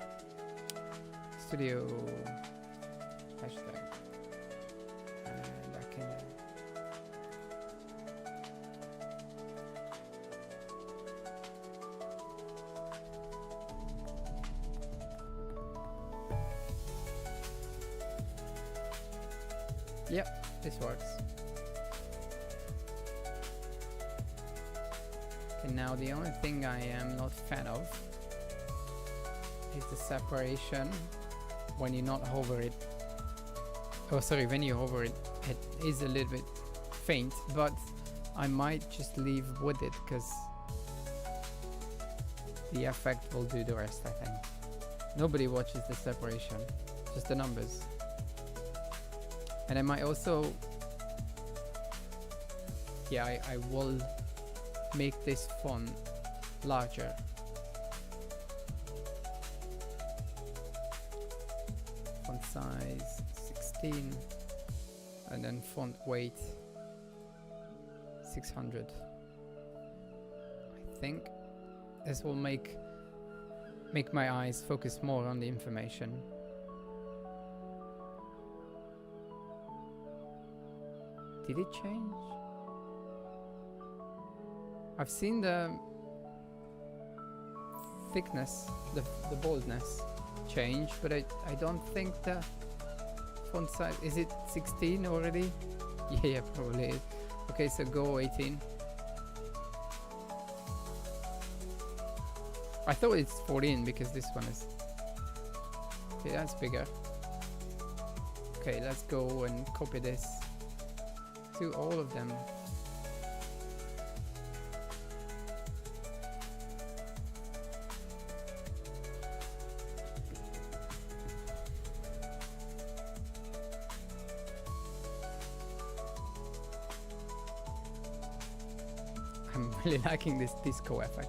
Studio hashtag, and I can yep, this works. And now the only thing I am not fan of is the separation when you not hover it. Oh, sorry, when you hover it, it is a little bit faint, but I might just leave with it because the effect will do the rest, I think. Nobody watches the separation, just the numbers. And I might also, yeah, I will make this font larger. Font size 16, and then font weight 600. I think this will make my eyes focus more on the information. Did it change? I've seen the thickness, the boldness change, but I don't think the font size, is it 16 already? Yeah, probably is. Okay, so go 18. I thought it's 14 because this one is, okay, that's bigger. Okay, let's go and copy this to all of them. I'm really liking this disco effect.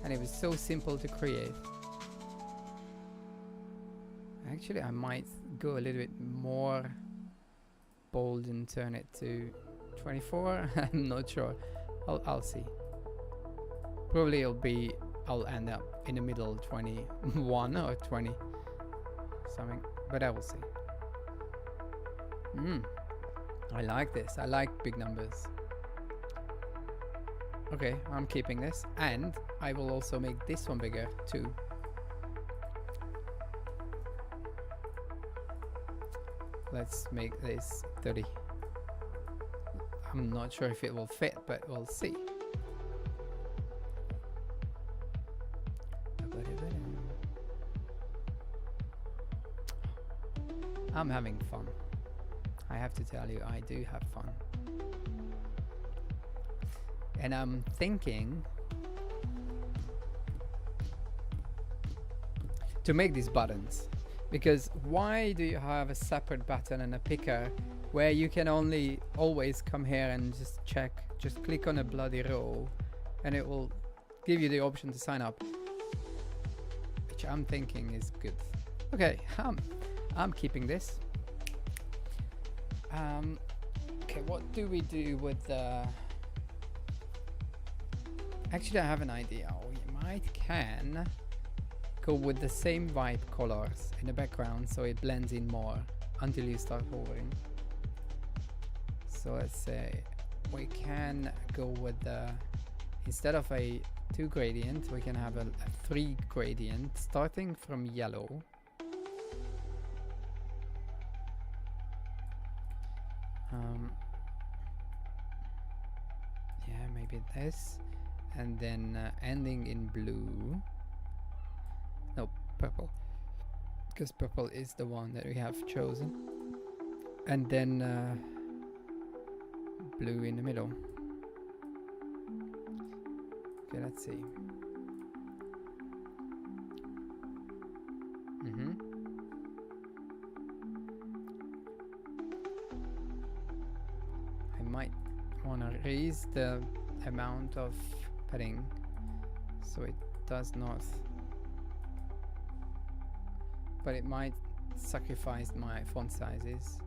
And it was so simple to create. Actually, I might go a little bit more bold and turn it to 24. I'm not sure. I'll see. Probably I'll end up in the middle, 21 or 20 something, but I will see. I like this. I like big numbers. Okay, I'm keeping this, and I will also make this one bigger too. Let's make this 30. I'm not sure if it will fit, but we'll see. I'm having fun. I have to tell you, I do have fun. And I'm thinking to make these buttons, because why do you have a separate button and a picker where you can only always come here and just check, just click on a bloody row and it will give you the option to sign up, which I'm thinking is good. Okay, I'm keeping this. Okay, what do we do with the... Actually, I have an idea. We might can go with the same vibe colors in the background so it blends in more until you start hovering. So let's say we can go with the... Instead of a 2 gradient, we can have a 3 gradient starting from yellow. Yeah, maybe this. And then ending in blue. No, purple. Because purple is the one that we have chosen. And then blue in the middle. Okay, let's see. I might want to raise the amount of padding so it does not, but it might sacrifice my font sizes.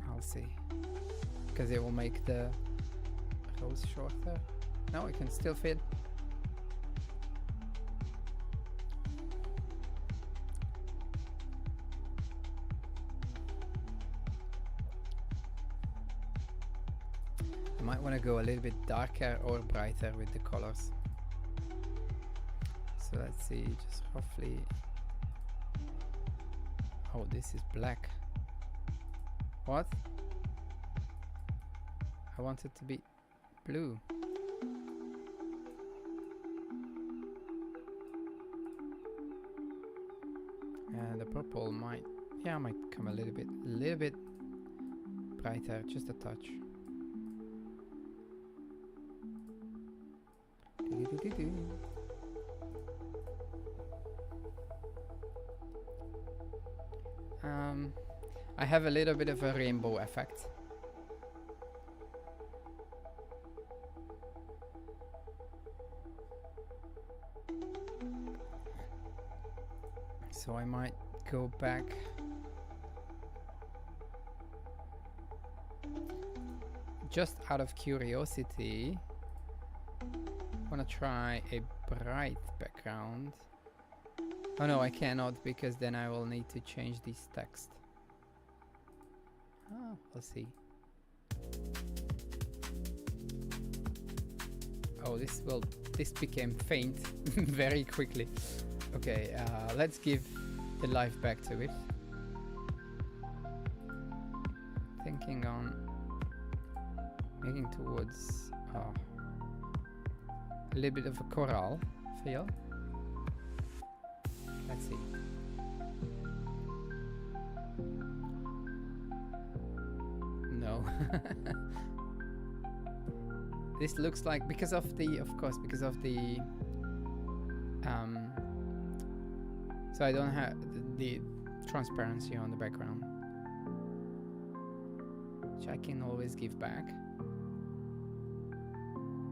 I'll see, because it will make the rows shorter. No, it can still fit. I might want to go a little bit darker or brighter with the colors. So let's see, just roughly. Oh, this is black. What? I want it to be blue. And the purple might, yeah, might come a little bit brighter, just a touch. I have a little bit of a rainbow effect. So I might go back. Just out of curiosity, I want to try a bright background. Oh no, I cannot, because then I will need to change this text. Oh, we'll see. Oh, this became faint very quickly. Okay, let's give the life back to it. Thinking on making towards a little bit of a coral feel. Let's see. No. This looks like, because of the, so I don't have the transparency on the background, which I can always give back.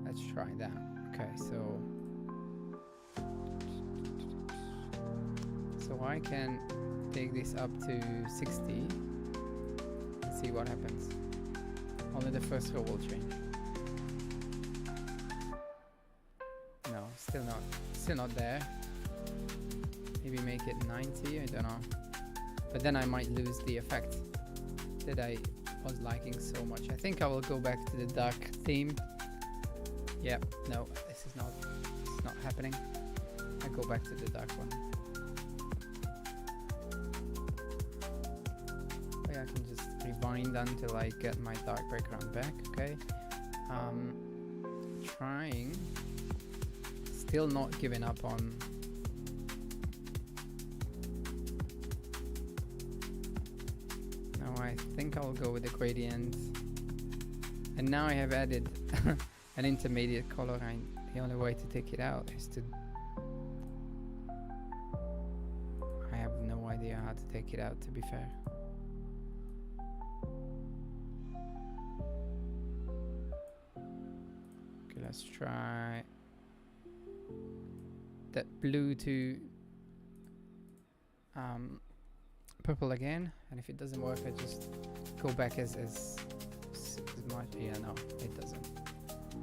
Let's try that. Okay, so I can take this up to 60 and see what happens. Only the first row will change. No, still not there. Maybe make it 90, I don't know. But then I might lose the effect that I was liking so much. I think I will go back to the dark theme. Yeah, no, this is not happening. I go back to the dark one. Oh yeah, I can just rewind until I get my dark background back. Okay. Trying. Still not giving up on. No, I think I'll go with the gradient. And now I have added an intermediate color. The only way to take it out is to... I have no idea how to take it out, to be fair. Okay, let's try that blue to purple again, and if it doesn't work, I just go back as much. Yeah, no, it doesn't.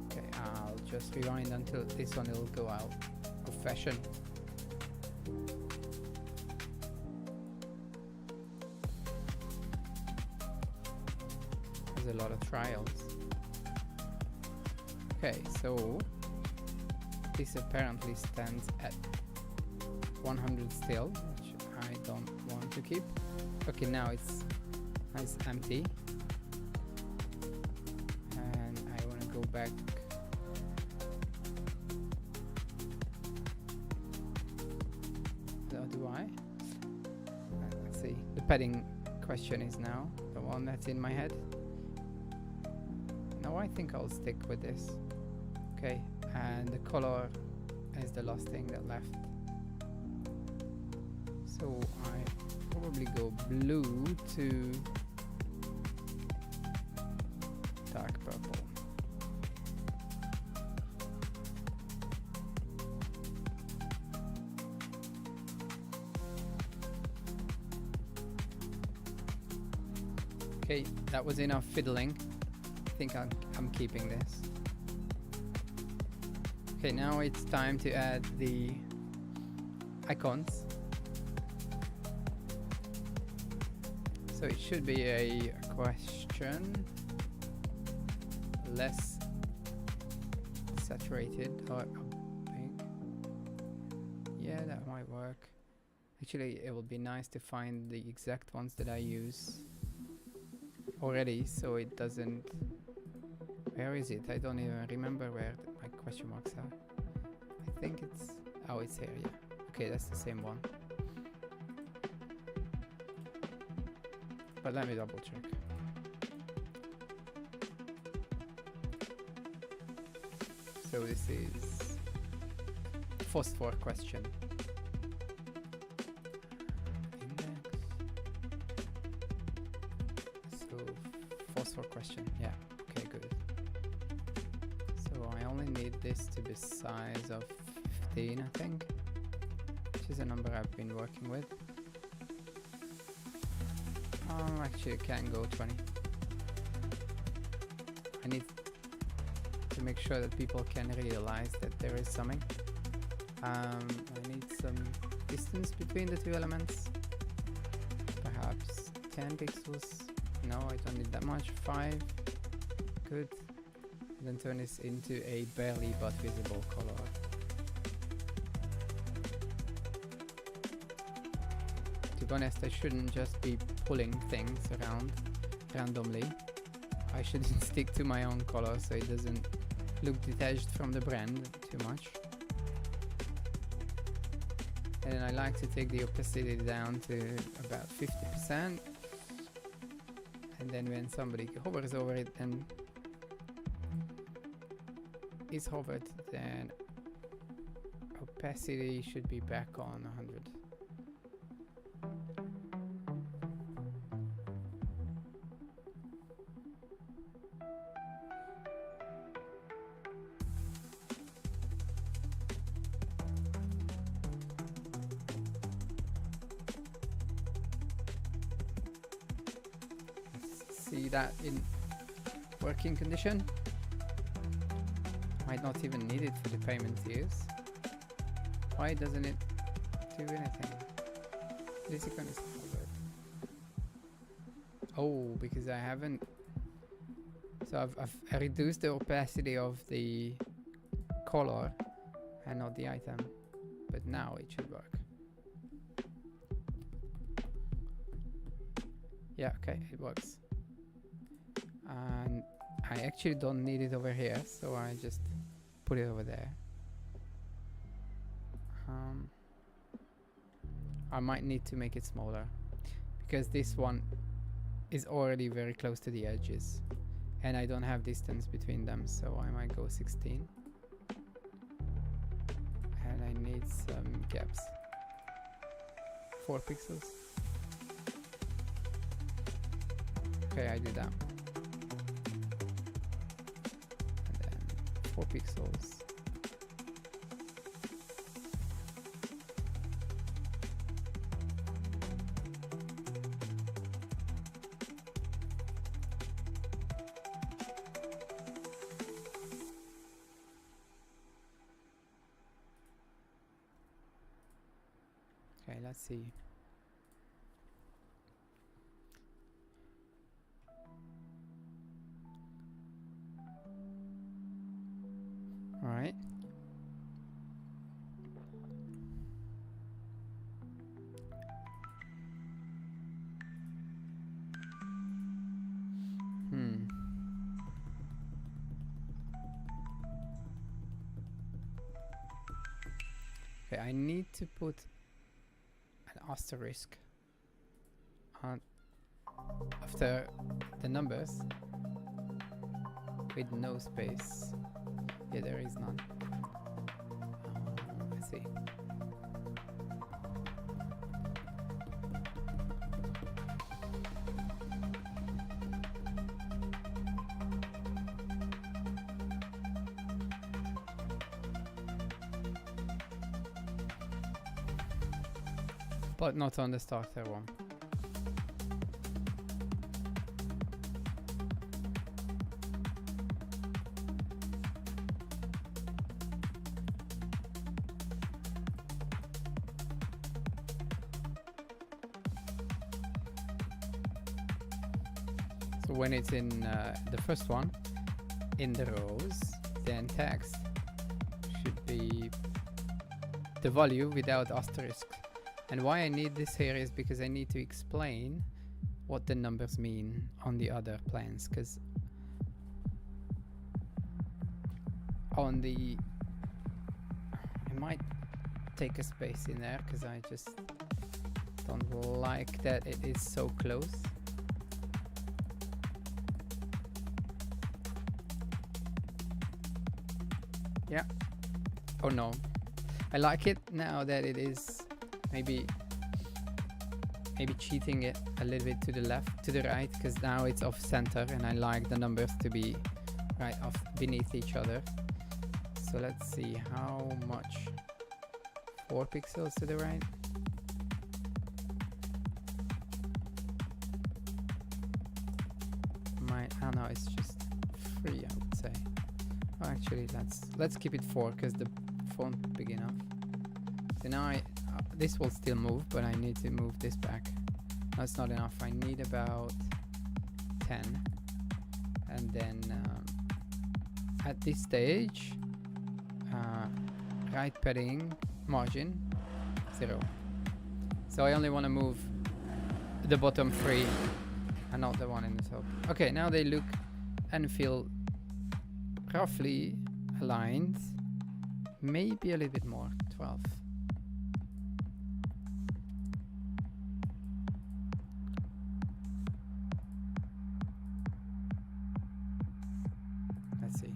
Okay, I'll just rewind until this one will go out of fashion. There's a lot of trials. Okay, so this apparently stands at 100 still, which I don't want to keep. Okay, now it's empty, and I want to go back. So do I? Let's see. The padding question is now the one that's in my head. No, I think I'll stick with this. Okay, and the color is the last thing that left. So I probably go blue to dark purple. Okay, that was enough fiddling. I think I'm keeping this. Okay, now it's time to add the icons. So it should be a question, less saturated or pink. Yeah, that might work. Actually, it would be nice to find the exact ones that I use already, so it doesn't. Where is it? I don't even remember where my question marks are. I think it's. Oh, it's here. Yeah. Okay, that's the same one. But let me double check. So this is phosphor question. Index. So phosphor question. Yeah. Okay, good. So I only need this to be size of 15, I think, which is a number I've been working with. Actually, it can go 20. I need to make sure that people can realize that there is something. I need some distance between the two elements. Perhaps 10 pixels. No, I don't need that much. 5. Good. And then turn this into a barely but visible color. To be honest, I shouldn't just be pulling things around randomly. I shouldn't stick to my own color so it doesn't look detached from the brand too much. And then I like to take the opacity down to about 50%. And then when somebody hovers over it and is hovered, then opacity should be back on 100. See that in working condition. Might not even need it for the payment use. Why doesn't it do anything? This icon is covered. Oh, because I haven't. So I've reduced the opacity of the color and not the item, but now it should work. Yeah, okay, it works. And I actually don't need it over here, so I just put it over there. I might need to make it smaller because this one is already very close to the edges and I don't have distance between them, so I might go 16. And I need some gaps. 4 pixels. Okay, I do that. 4 pixels. see. All right. Okay, I need to put an asterisk on after the numbers with no space. Yeah, there is none. Let's see. But not on the starter one. So when it's in the first one, in the rows, then text should be the value without asterisk. And why I need this here is because I need to explain what the numbers mean on the other plans, because on the I might take a space in there because I just don't like that it is so close. Yeah. Oh no. I like it now that it is maybe cheating it a little bit to the left, to the right, because now it's off center and I like the numbers to be right off beneath each other. So let's see how much. 4 pixels to the right. Oh no, it's just 3, I would say. Oh, actually, let's keep it 4 because the font's big enough. So now this will still move, but I need to move this back. That's not enough. I need about 10. And then at this stage, right padding margin 0. So I only want to move the bottom 3 and not the one in the top. Okay, now they look and feel roughly aligned. Maybe a little bit more, 12. Let's see.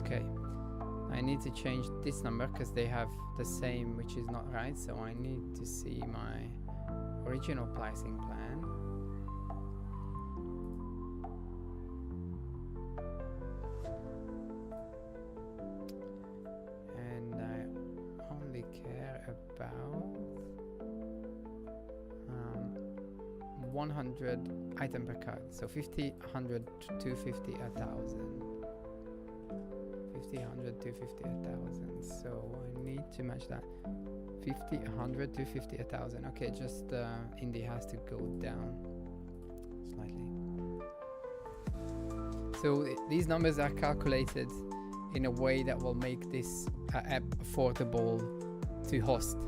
Okay, I need to change this number because they have the same, which is not right. So I need to see my original pricing plan. And I only care about 100 item per card. So 50, 100, 250, 1,000. 50, 100, 250, 1,000. So I need to match that. 50, 100, 250, 1,000. Okay, just indie has to go down slightly. So these numbers are calculated in a way that will make this app affordable to host.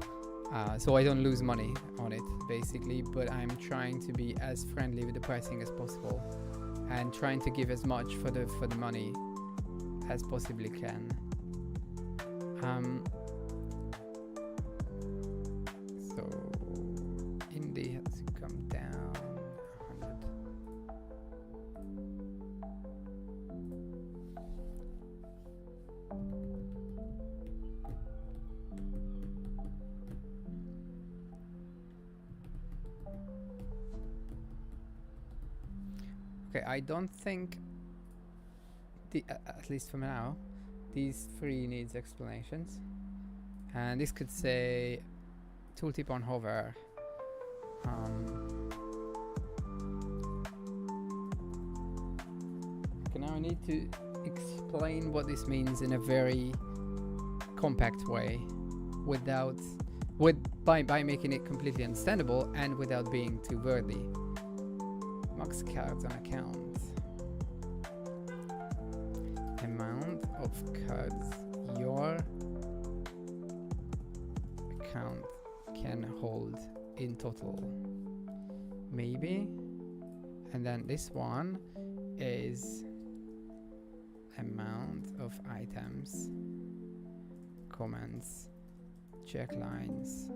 So I don't lose money on it, basically, but I'm trying to be as friendly with the pricing as possible and trying to give as much for the money as possibly can. So indie has to come down 100. Okay, I don't think at least for now, these three needs explanations. And this could say tooltip on hover. Okay, now I need to explain what this means in a very compact way, by making it completely understandable and without being too wordy. Max cards on account. Amount of cards your account can hold in total. Maybe. And then this one is amount of items, comments, checklines.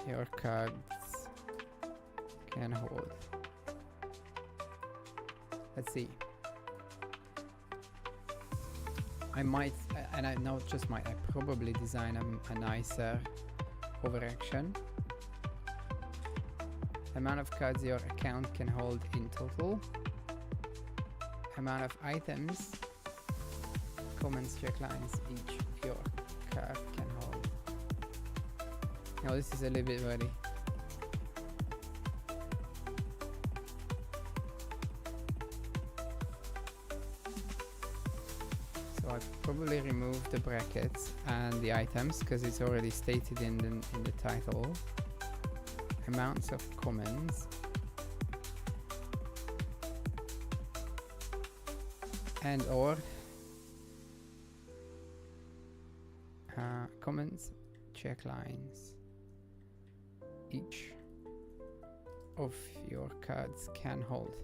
Your cards can hold. Let's see. I might, and I not just might, I probably design a nicer overaction. Amount of cards your account can hold in total. Amount of items, comments, checklines each your card can hold. Now this is a little bit wordy. So I probably remove the brackets and the items because it's already stated in the title. Amounts of comments and or comments, checklines. Each of your cards can hold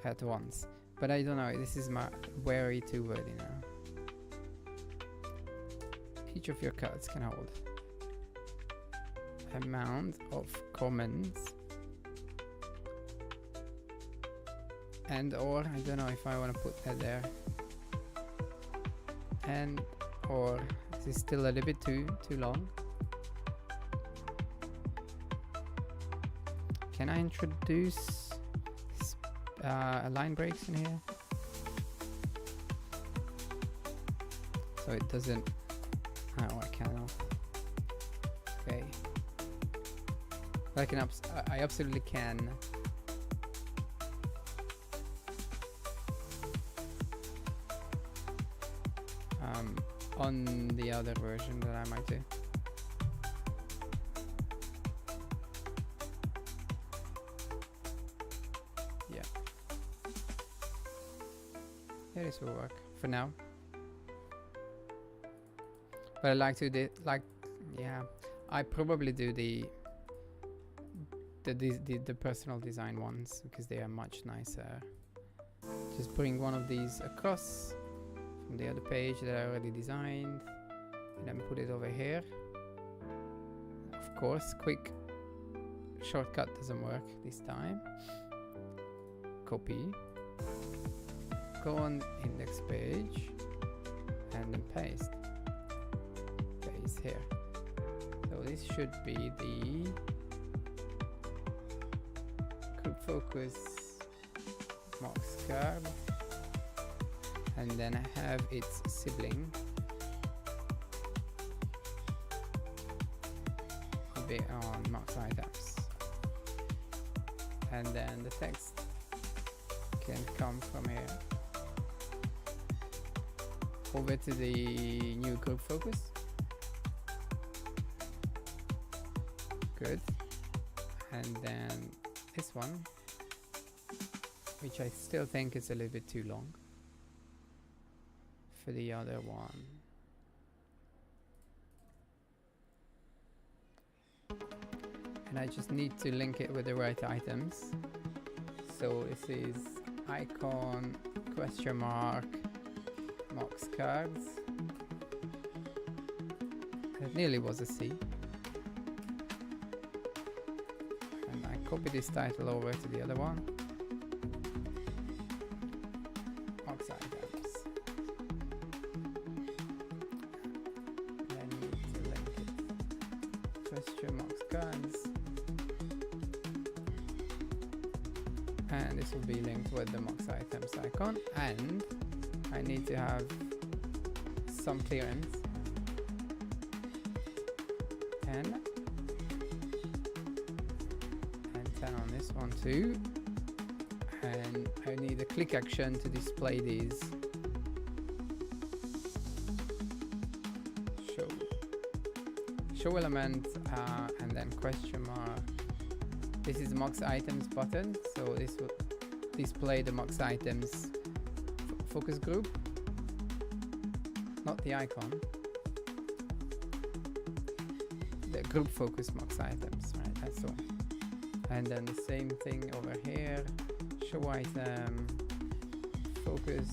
at once. But I don't know, this is very too wordy now. Each of your cards can hold. Amount of comments and or, I don't know if I want to put that there. And or, this is still a little bit too long. Can I introduce line breaks in here? So it doesn't... Oh, I cannot. Okay. I absolutely can. On the other version that I might do. Yeah, this will work for now. But I like to do I probably do the personal design ones because they are much nicer. Just bring one of these across from the other page that I already designed and then put it over here. Of course, quick shortcut doesn't work this time. Copy, go on index page and then paste here. So this should be the group focus Mox card, and then I have its sibling a bit on Mox items, and then the text can come from here over to the new group focus. Good. And then this one, which I still think is a little bit too long for the other one. And I just need to link it with the right items. So this is icon, question mark, Mox cards. It nearly was a C. And I copy this title over to the other one. Mox items. question marks cards. And this will be linked with the Mox items icon. And I need to have some clearance. 10. And 10 on this one too. And I need a click action to display these. Show element and then question mark. This is the Mox items button, so this will display the Mox items focus group, not the icon. The group focus Mox items, right? That's all. And then the same thing over here. Show item focus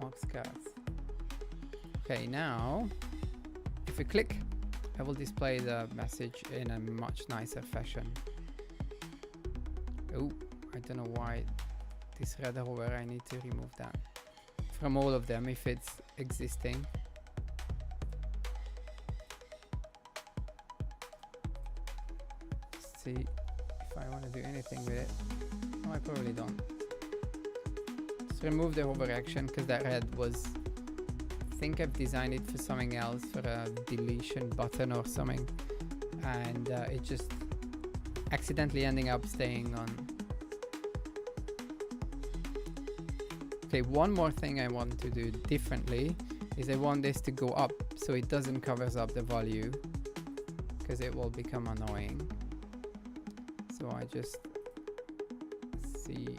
Mox cards. Okay, now if we click, I will display the message in a much nicer fashion. Oh, I don't know why this red hover, I need to remove that from all of them if it's existing. Let's see if I want to do anything with it. No, I probably don't. Just remove the hover action because that red was, I think I've designed it for something else, for a deletion button or something, and it just accidentally ending up staying on. Okay, one more thing I want to do differently is I want this to go up so it doesn't covers up the value, because it will become annoying. So I just see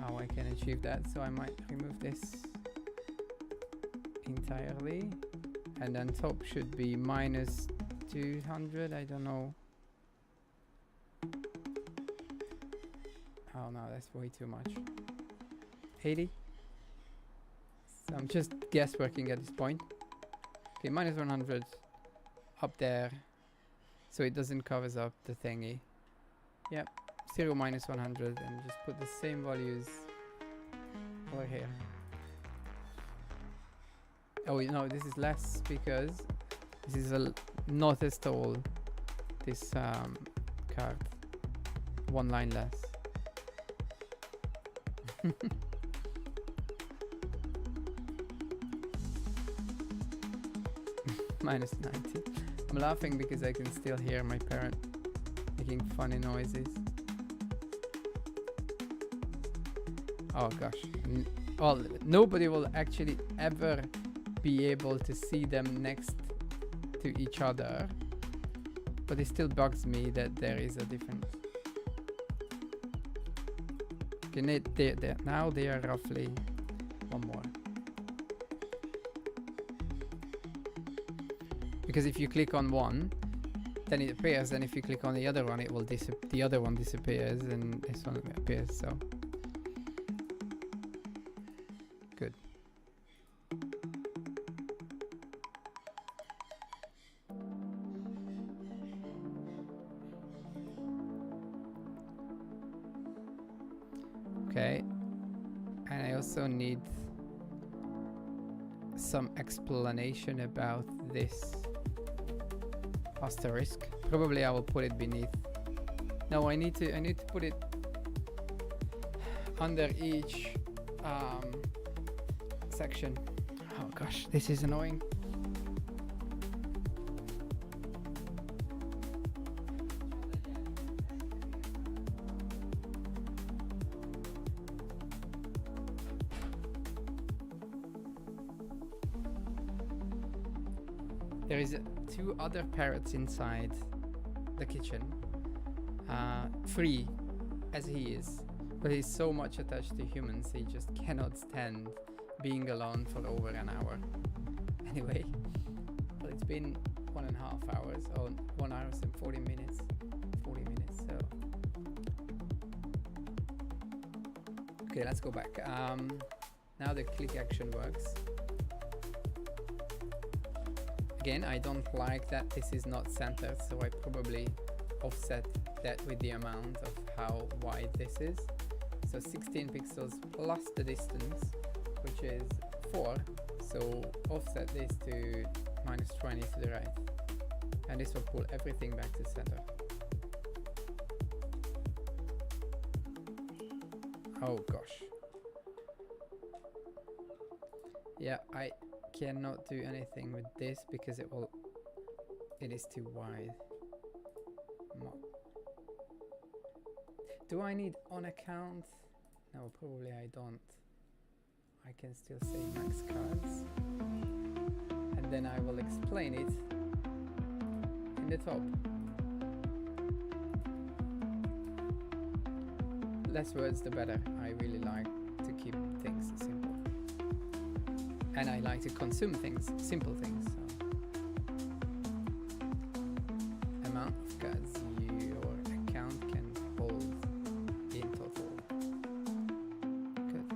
how I can achieve that. So I might remove this entirely, and then top should be minus 200. I don't know. Oh no, that's way too much. 80. So I'm just guessworking at this point. Okay, minus 100 up there, so it doesn't covers up the thingy. Yep, 0 minus 100, and just put the same values over here. Oh no, this is less because this is not as tall, this card. One line less. Minus 90. I'm laughing because I can still hear my parent making funny noises. Oh gosh. Well, nobody will actually ever be able to see them next to each other, but it still bugs me that there is a difference. Okay, now they are roughly one more. Because if you click on one, then it appears, and if you click on the other one, it will the other one disappears, and this one appears. So good. Okay, and I also need some explanation about this asterisk. Probably I will put it beneath. No, I need to put it under each section. Oh gosh, this is annoying. There is two other parrots inside the kitchen, free as he is, but he's so much attached to humans he just cannot stand being alone for over an hour. Anyway, well, it's been 1.5 hours, or 1 hour and 40 minutes, so okay, let's go back. Now the click action works. Again, I don't like that this is not centered, so I probably offset that with the amount of how wide this is. So 16 pixels plus the distance, which is 4. So offset this to minus 20 to the right. And this will pull everything back to the center. Oh gosh. Yeah, I cannot do anything with this because it is too wide. Do I need on account? No, probably I don't. I can still say max cards. And then I will explain it in the top. Less words the better. I really like to keep things simple. And I like to consume things, simple things. So. Amount of cards your account can hold in total. Good.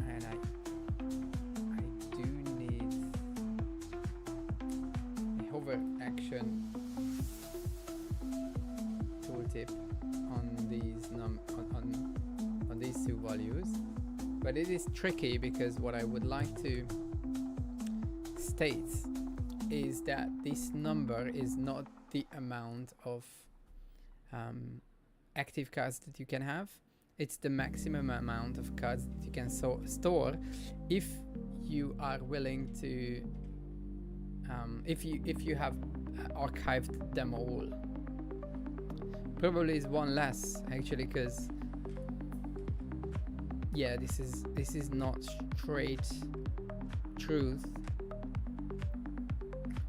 And I do need a hover action tooltip on these on these two values, but it is tricky because what I would like to state is that this number is not the amount of active cards that you can have. It's the maximum amount of cards that you can store if you are willing to if you have archived them all. Probably is one less actually, because yeah, this is not straight truth.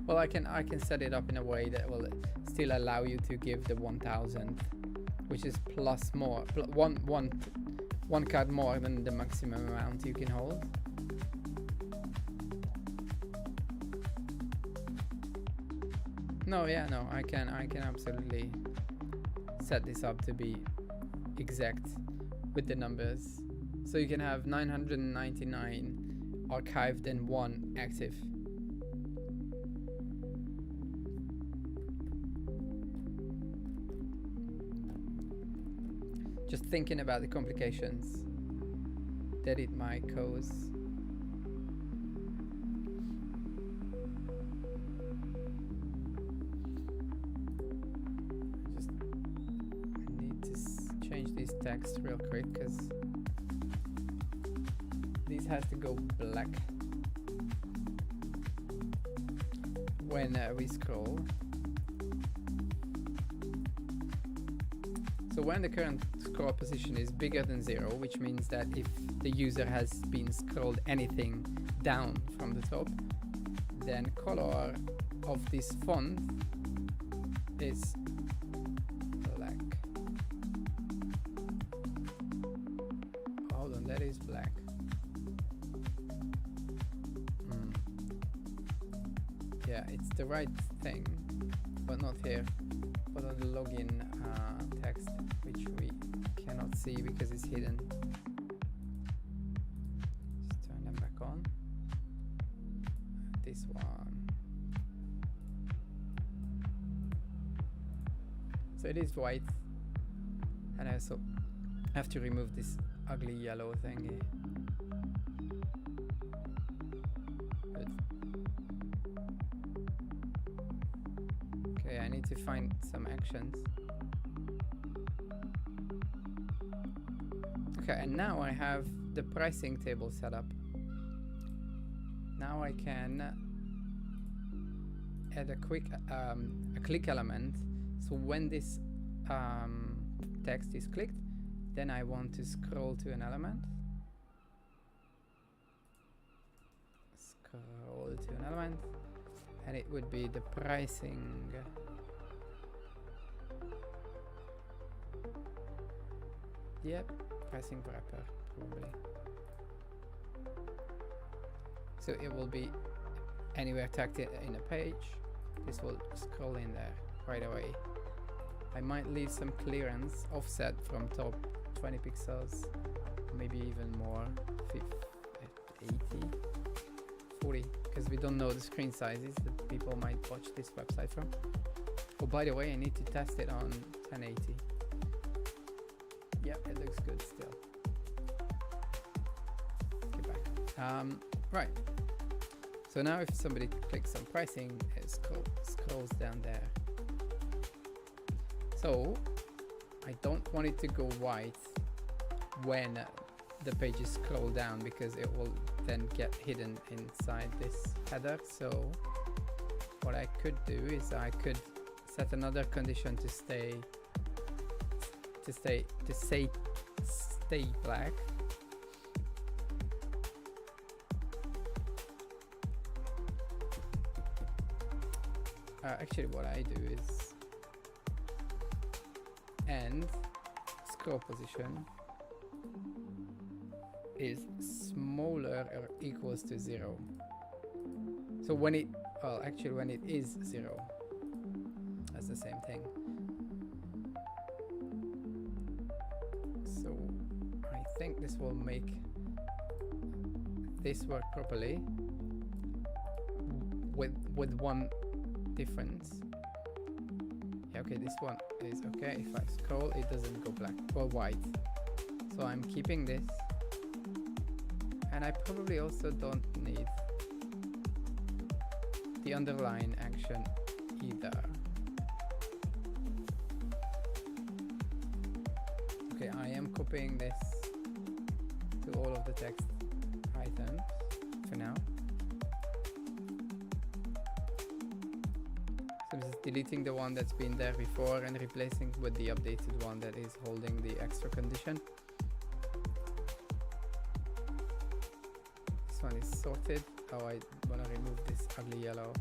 Well, I can set it up in a way that will still allow you to give the 1000, which is plus more, one card more than the maximum amount you can hold. No, yeah, no, I can absolutely set this up to be exact with the numbers. So you can have 999 archived and 1 active. Just thinking about the complications that it might cause. Just need to change this text real quick because this has to go black when we scroll. So when the current scroll position is bigger than 0, which means that if the user has been scrolled anything down from the top, then color of this font is black. Hold on, that is black. Yeah, it's the right thing, but not here, but on the login text, which we cannot see because it's hidden. Just turn them back on. This one. So it is white, and I also have to remove this ugly yellow thingy. Good. Okay, I need to find some actions. Okay, and now I have the pricing table set up. Now I can add a click element. So when this text is clicked, then I want to scroll to an element. Scroll to an element, and it would be the pricing. Yep. Pricing wrapper, probably. So it will be anywhere tagged in a page. This will scroll in there right away. I might leave some clearance offset from top 20 pixels, maybe even more, 80, 40, because we don't know the screen sizes that people might watch this website from. Oh, by the way, I need to test it on 1080. Yeah, it looks good still. Get back. Right. So now if somebody clicks on pricing, it scrolls down there. So I don't want it to go white when the pages scroll down, because it will then get hidden inside this header. So what I could do is I could set another condition to stay black. Actually what I do is end scroll position is smaller or equals to 0. So when it, well, actually when it is 0, that's the same thing. So I think this will make this work properly, with one difference. Yeah, okay, this one is okay. If I scroll, it doesn't go black or white. So I'm keeping this. And I probably also don't need the underline action either. Okay, I am copying this to all of the text items for now. So I'm just deleting the one that's been there before and replacing with the updated one that is holding the extra condition. This one is sorted. Oh, I want to remove this ugly yellow.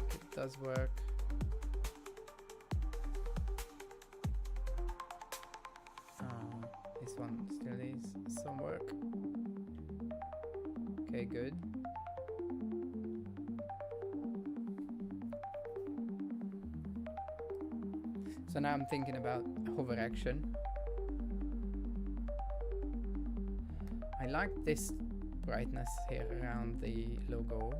It does work. This one still needs some work. Okay, good. So now I'm thinking about hover action. I like this brightness here around the logo.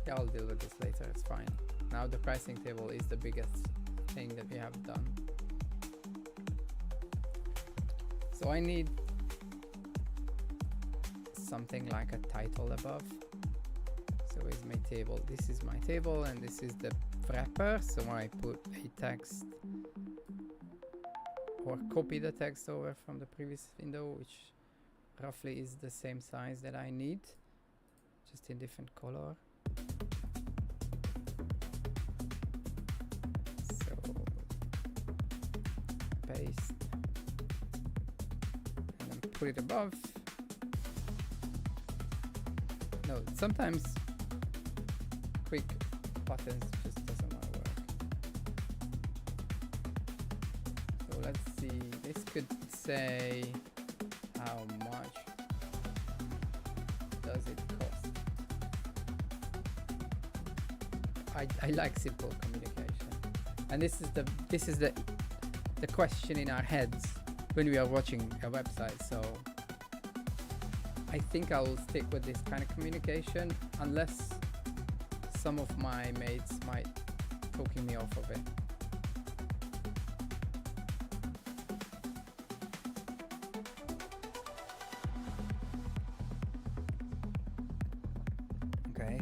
Yeah, I'll deal with this later, it's fine. Now the pricing table is the biggest thing that we have done. So I need something like a title above. So is my table, this is my table and this is the wrapper. So I put a text or copy the text over from the previous window, which roughly is the same size that I need, just in different color. So paste. Put it above. No, sometimes quick buttons just doesn't want to work. So let's see, this could say how much does it cost. I like simple communication, and this is the question in our heads when we are watching a website. So I think I'll stick with this kind of communication, unless some of my mates might talking me off of it. Okay.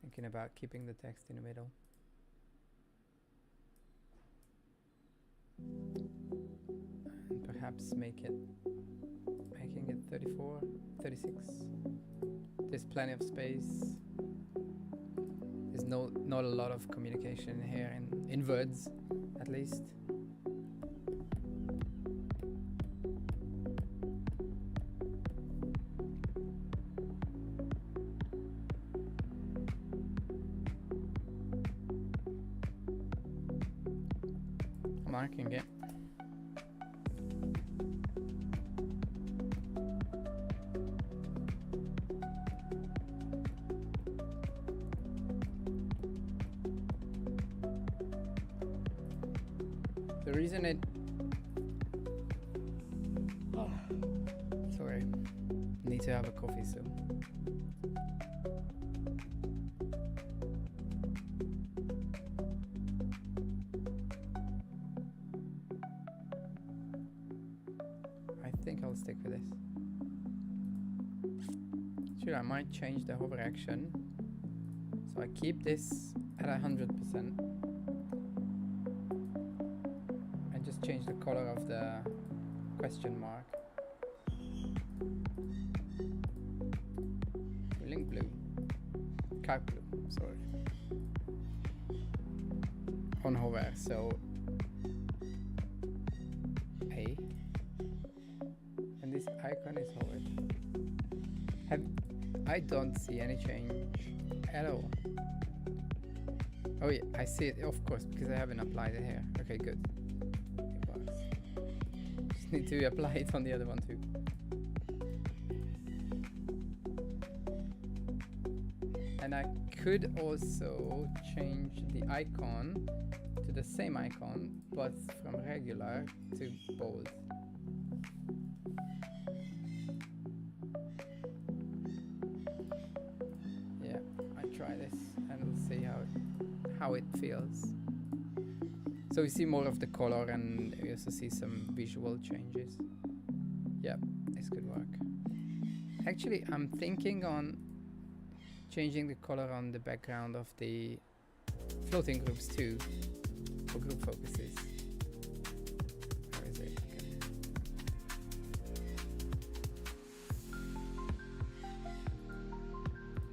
Thinking about keeping the text in the middle. And perhaps making it 34, 36. There's plenty of space. There's not a lot of communication here in words, at least. Marking it. The reason it... Oh, sorry. Need to have a coffee soon. I think I'll stick with this. Sure, I might change the hover action. So I keep this at 100%. And just change the color of the question mark. Link blue. Calc blue, sorry. On hover, so A. And this icon is hovered. I don't see any change at all. Oh yeah, I see it, of course, because I haven't applied it here. Okay, good. It works. Just need to apply it on the other one too. And I could also change the icon to the same icon, but from regular to bold. Yeah, I try this and we'll see how it feels. So we see more of the color and we also see some visual changes. Yeah, this could work. Actually, I'm thinking on changing the color on the background of the floating groups too, for group focuses. Where is it? Okay.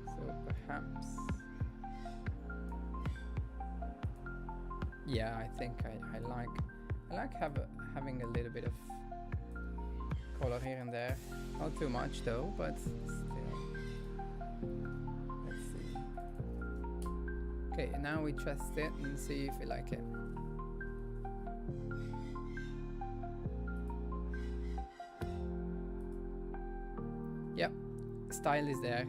So perhaps, yeah, I think I like having a little bit of color here and there. Not too much though, but still. Okay, now we test it and see if we like it. Yep, style is there.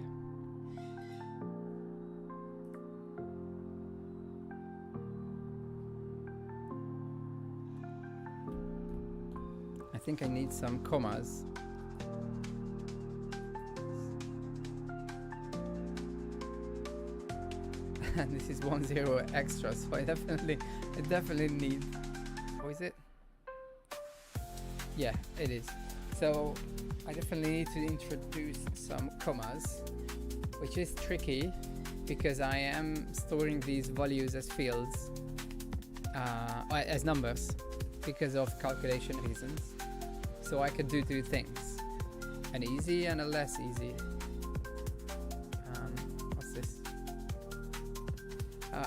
I think I need some commas. And this is 10 extra, so I definitely need. What is it? Yeah, it is. So I definitely need to introduce some commas, which is tricky because I am storing these values as fields, as numbers, because of calculation reasons. So I could do two things: an easy and a less easy.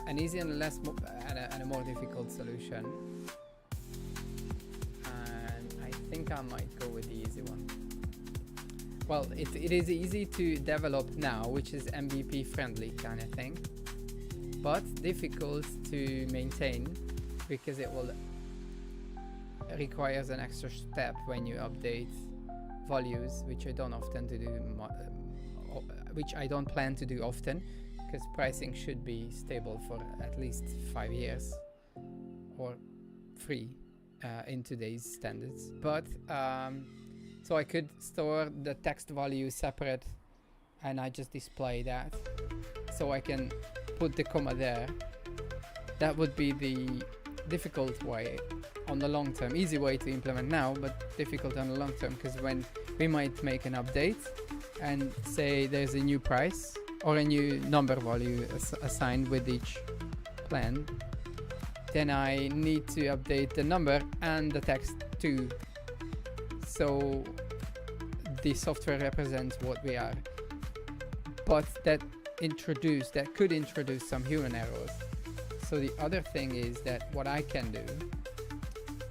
An easy and a less and a more difficult solution, and I think I might go with the easy one. Well, it is easy to develop now, which is MVP friendly kind of thing, but difficult to maintain because it will requires an extra step when you update values, which I don't often to do, which I don't plan to do often. Because pricing should be stable for at least 5 years or 3 in today's standards. But so I could store the text value separate and I just display that. So I can put the comma there. That would be the difficult way on the long term. Easy way to implement now, but difficult on the long term, because when we might make an update and say there's a new price or a new number value assigned with each plan, then I need to update the number and the text too, so the software represents what we are. But that could introduce some human errors. So the other thing is that what I can do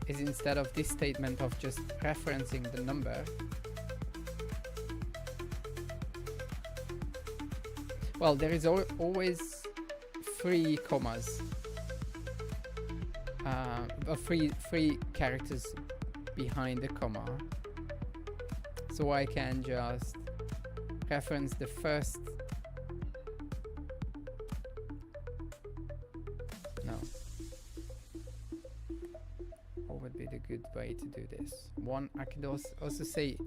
is, instead of this statement of just referencing the number, well, there is always 3 commas, three characters behind the comma. So I can just reference the first. No. would be the good way to do this. I could also say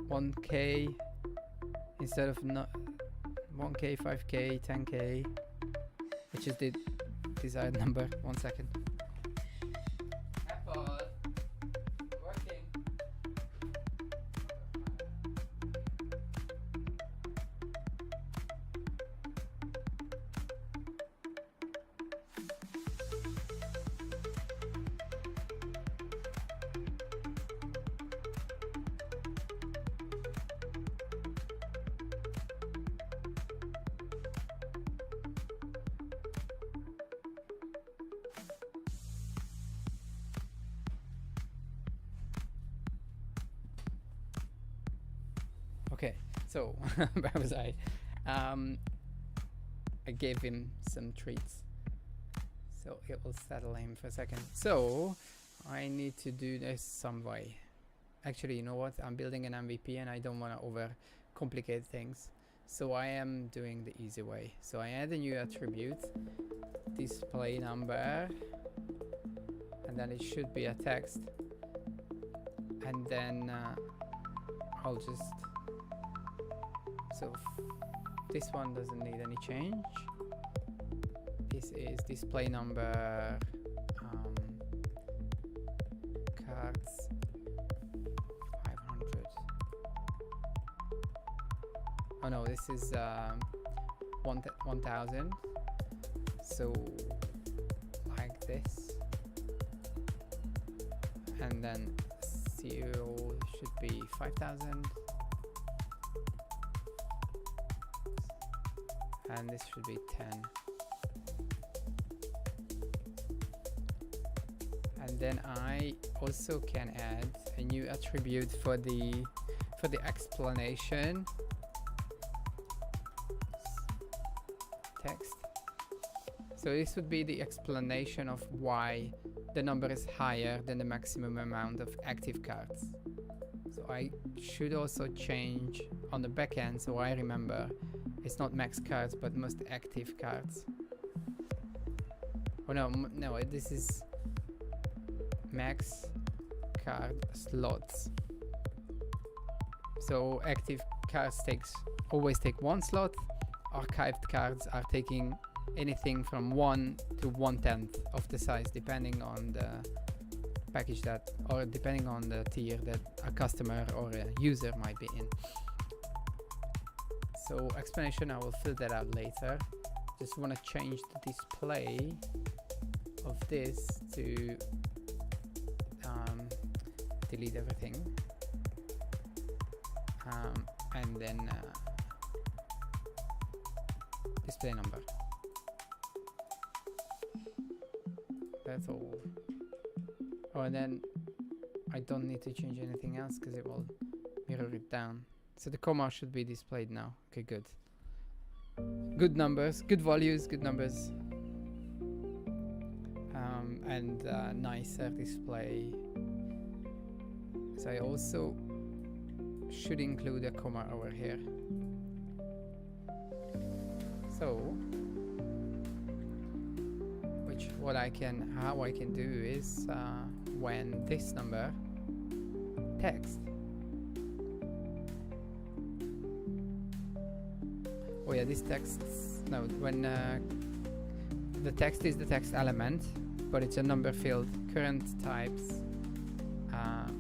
1k instead of 1k, 5k, 10k, which is the desired number. 1 second. Apple, working. Okay, so where was I? I gave him some treats, so it will settle him for a second. So I need to do this some way. Actually, you know what? I'm building an MVP and I don't want to over complicate things. So I am doing the easy way. So I add a new attribute, display number, and then it should be a text. And then I'll just, so this one doesn't need any change. This is display number, cards 500. Oh no, this is 1000. So like this, and then CO should be 5000. And this should be 10. And then I also can add a new attribute for the explanation text. So this would be the explanation of why the number is higher than the maximum amount of active cards. So I should also change on the back end, so I remember it's not max cards but most active cards. Oh no, no, this is max card slots. So active cards always take 1 slot. Archived cards are taking anything from 1 to 1/10 of the size, depending on the package that, or depending on the tier that a customer or a user might be in. So explanation, I will fill that out later. Just want to change the display of this to delete everything, and then display number. That's all. Oh, and then I don't need to change anything else because it will mirror it down. So the comma should be displayed now. Okay, good. Good numbers, good values, good numbers. And nicer display. So I also should include a comma over here. So how I can do is when this number text. Oh yeah, this text, no, when the text is the text element, but it's a number field, current types,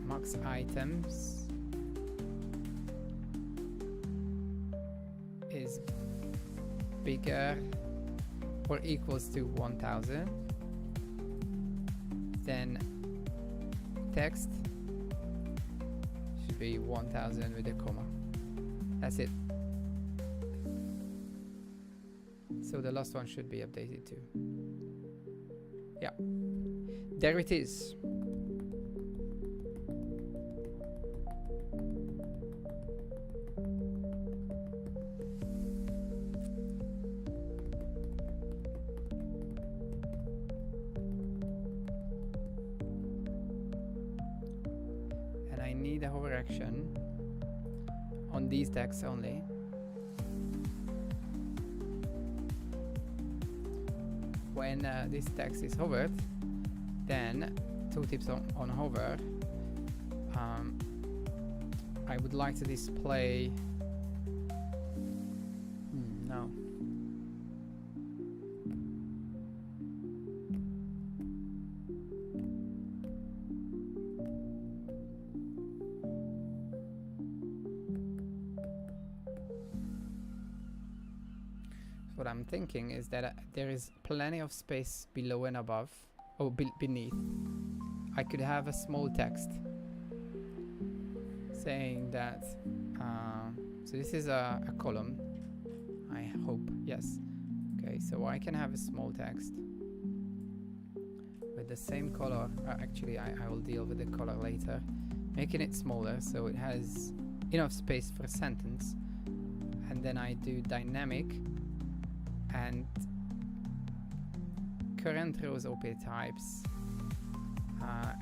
max items is bigger or equals to 1000, then text should be 1000 with a comma. That's it. So the last one should be updated too. Yeah, there it is. And I need a hover action on these texts only. When this text is hovered, then two tips on hover. I would like to display. No. What I'm thinking is that there is plenty of space below and above, or beneath. I could have a small text saying that, so this is a column, I hope, yes. Okay, so I can have a small text with the same color. Actually, I will deal with the color later. Making it smaller so it has enough space for a sentence. And then I do dynamic and current rows OP types,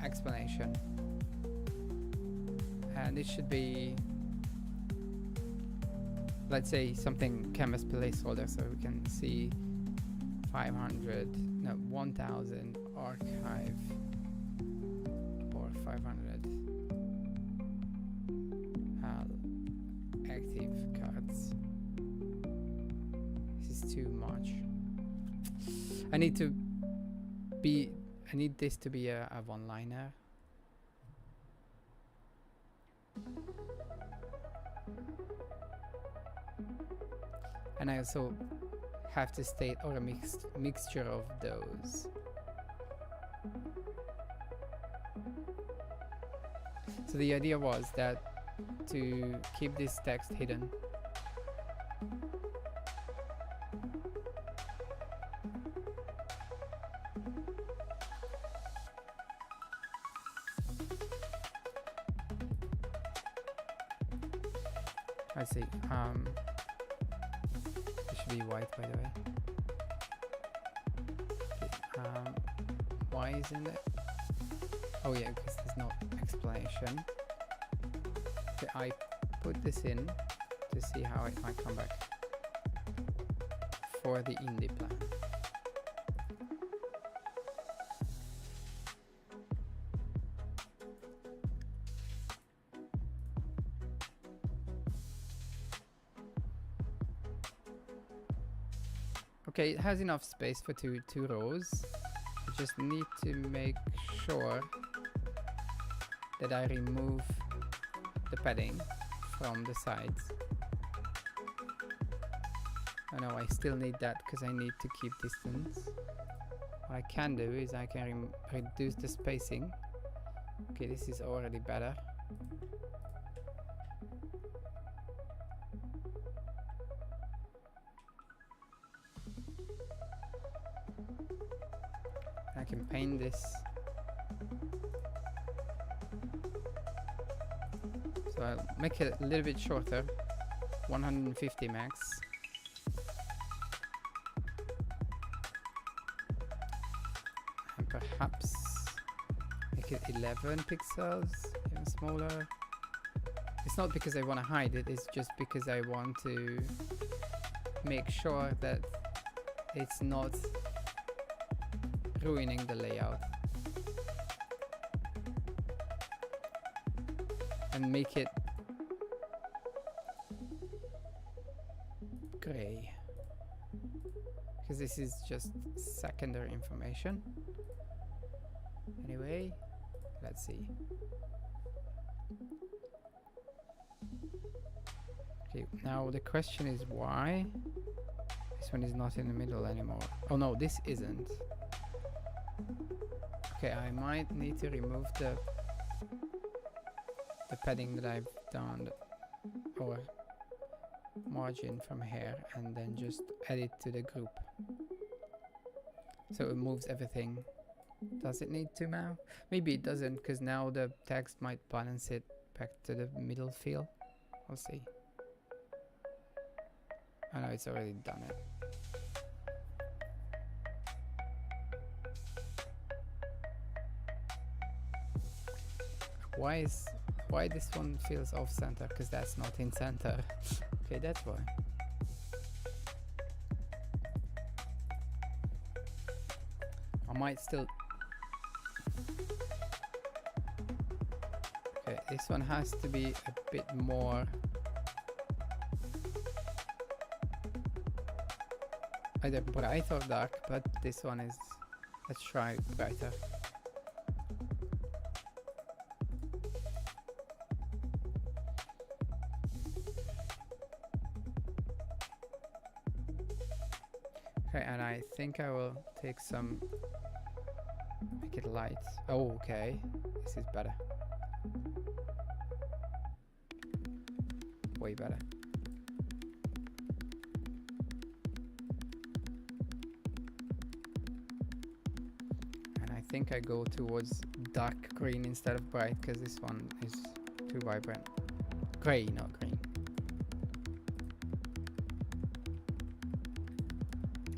explanation, and it should be, let's say, something canvas placeholder, so we can see 1000 archive, or 500 active cards. This is too much. I need this to be a one-liner. And I also have to state, or a mixture of those. So the idea was that to keep this text hidden, let's see, it should be white, by the way. Okay, why isn't it? Oh yeah, because there's no explanation. Okay, I put this in to see how it might come back for the indie plan. Okay, it has enough space for two rows. I just need to make sure that I remove the padding from the sides. Oh no, I still need that because I need to keep distance. What I can do is I can reduce the spacing. Okay, this is already better. I can paint this. So I'll make it a little bit shorter, 150 max. And perhaps make it 11 pixels, even smaller. It's not because I want to hide it, it's just because I want to make sure that it's not ruining the layout. And make it gray, because this is just secondary information. Anyway, let's see. Okay, now the question is why this one is not in the middle anymore. Oh no, this isn't. Okay, I might need to remove the padding that I've done, or margin from here, and then just add it to the group. So it moves everything. Does it need to now? Maybe it doesn't, because now the text might balance it back to the middle field. We'll see. I know it's already done it. Why this one feels off center? Because that's not in center. Okay, that's why. I might still This one has to be a bit more either bright or dark, but this one is, let's try brighter. Okay, and I think I will take some, make it light. Oh, okay, this is better. Way better. And I think I go towards dark green instead of bright, because this one is too vibrant. Gray, not green.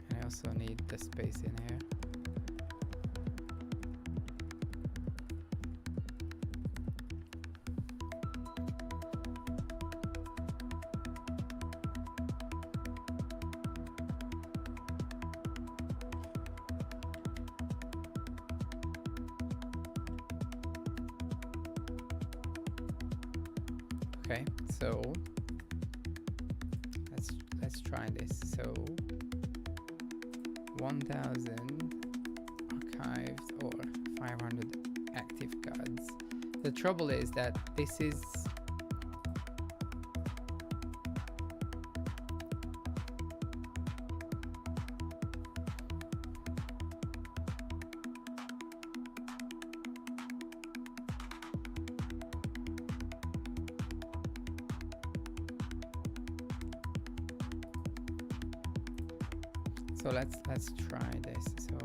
And I also need the space in here. Okay, so let's try this. So 1000 archived or 500 active cards. The trouble is that this is so let's try this. So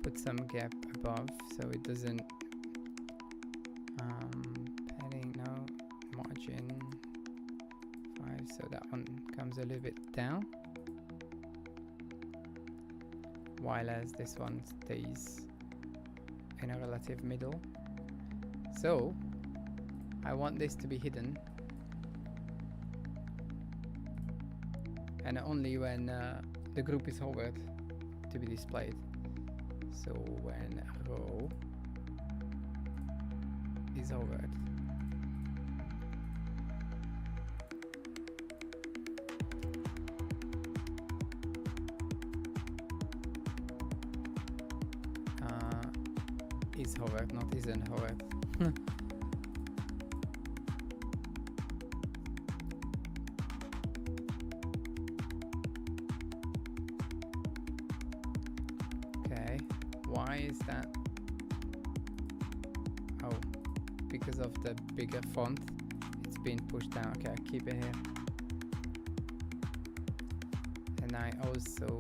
put some gap above so it doesn't padding, no, margin 5, so that one comes a little bit down, while as this one stays in a relative middle. So I want this to be hidden, and only when the group is hovered to be displayed. So when a row is hovered, is hovered, not isn't hovered. Why is that? Oh, because of the bigger font, it's been pushed down. Okay, I keep it here. And I also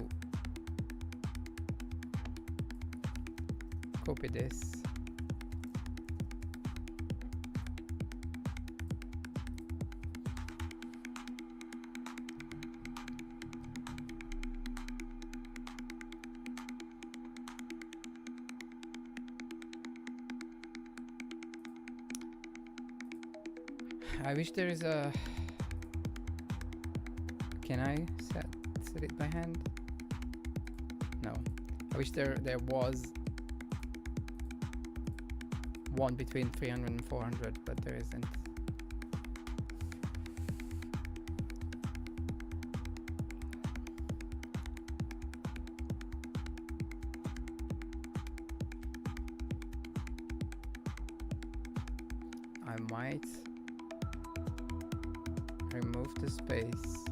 copy this. I wish there is a... Can I set it by hand? No. I wish there was one between 300 and 400, but there isn't. I might remove the space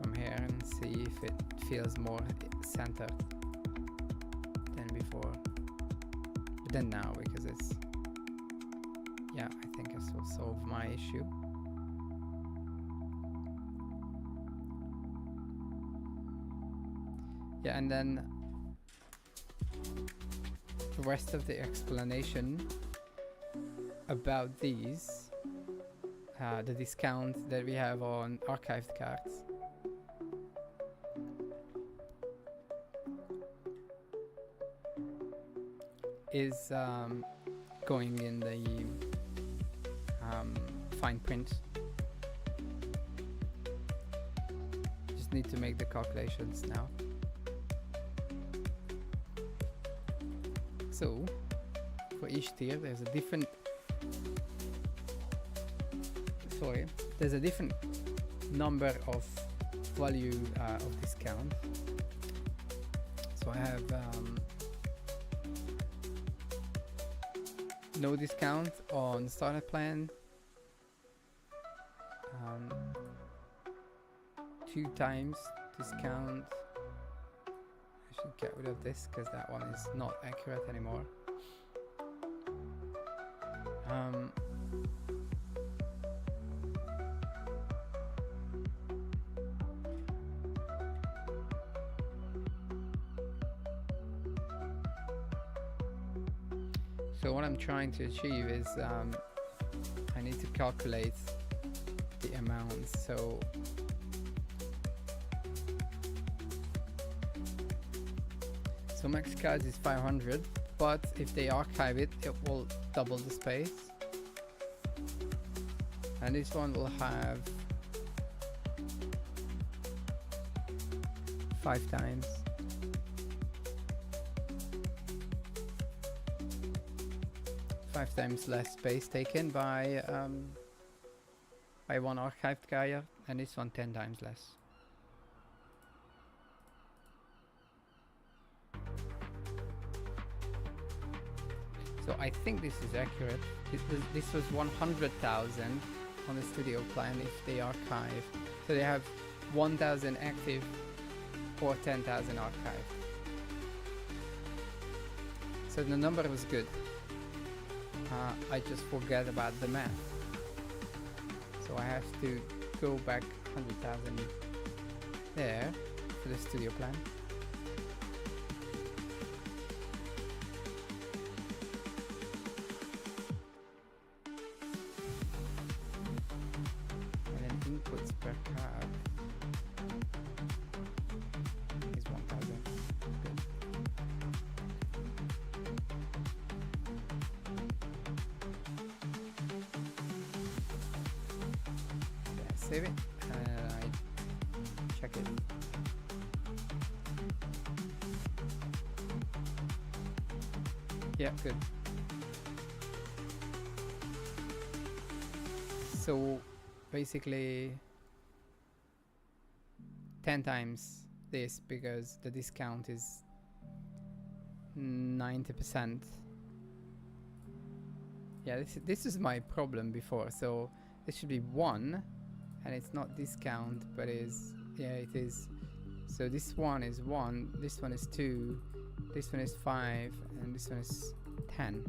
from here and see if it feels more centered than before, but then now, because it's, yeah, I think this will solve my issue. Yeah, and then the rest of the explanation about these, the discount that we have on archived cards. Is going in the fine print. Just need to make the calculations now. So for each tier there's a different there's a different number of value of discount. So I have no discount on starter plan, 2 times discount. I should get rid of this because that one is not accurate anymore. So what I'm trying to achieve is I need to calculate the amounts. So max cards is 500, but if they archive it, it will double the space. And this one will have 5 times. Five times less space taken by one archived carrier, and this one 10 times less. So I think this is accurate. This was 100,000 on the studio plan if they archive. So they have 1,000 active or 10,000 archived. So the number was good. I just forget about the math. So I have to go back 100,000 there for the studio plan. And then inputs per card is 1,000. Good. Save it and I check it. Yeah, good. So basically 10 times this because the discount is 90%. Yeah, this is my problem before. So this should be 1. And it's not discount, but is, yeah, it is. So this one is 1, this one is 2, this one is 5, and this one is 10.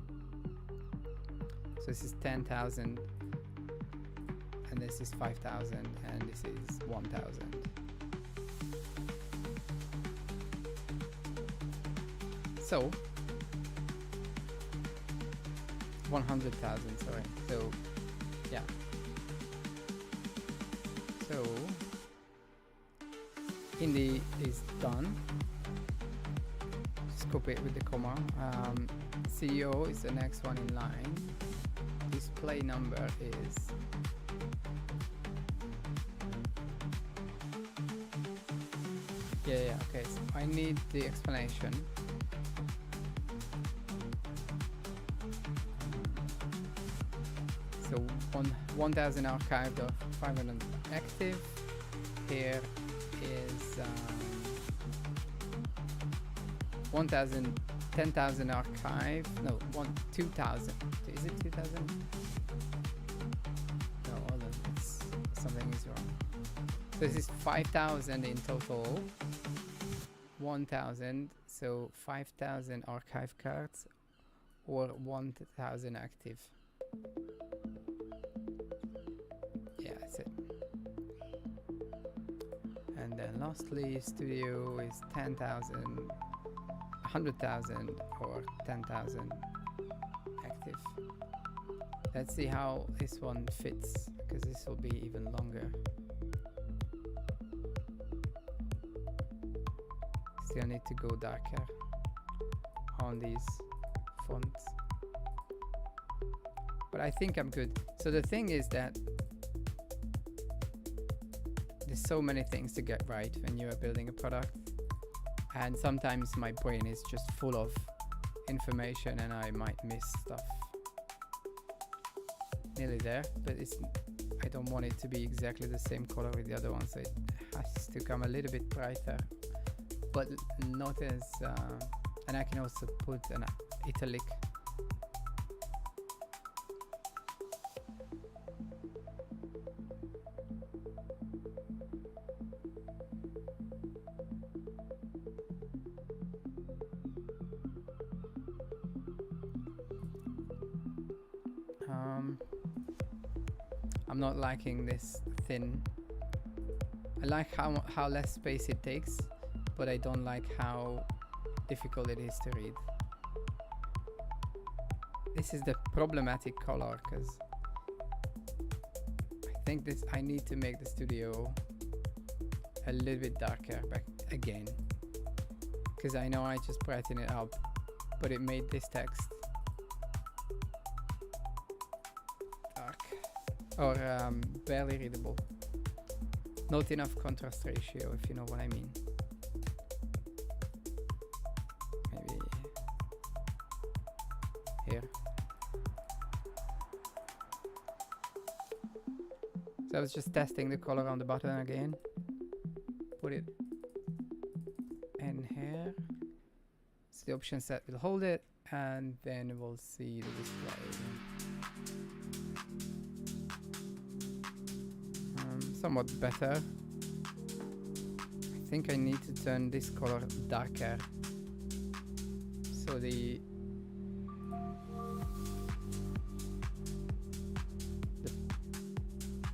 So this is 10,000, and this is 5,000, and this is 1,000. So 100,000, sorry. So yeah. So indie is done. Just copy it with the comma. CEO is the next one in line. Display number is yeah, okay. So I need the explanation. So 1,000 archived or 500 active. Here is 1,000, 10,000 archive. No, 2,000. Is it 2,000? No, hold on. Something is wrong. So this is 5,000 in total. 1,000. So 5,000 archive cards or 1,000 active. That's it. And then lastly, studio is 10,000, 100,000 or 10,000 active. Let's see how this one fits, because this will be even longer. Still need to go darker on these fonts. But I think I'm good. So the thing is that there's so many things to get right when you are building a product, and sometimes my brain is just full of information and I might miss stuff. Nearly there, but I don't want it to be exactly the same color with the other one, so it has to come a little bit brighter, but not as and I can also put an italic. I'm not liking this thin. I like how less space it takes, but I don't like how difficult it is to read. This is the problematic color, because I think I need to make the studio a little bit darker back again, because I know I just brighten it up, but it made this text dark or barely readable. Not enough contrast ratio, if you know what I mean. Maybe here. So I was just testing the color on the button again. Put it in here. So the option set will hold it, and then we'll see the display. Somewhat better. I think I need to turn this color darker, so the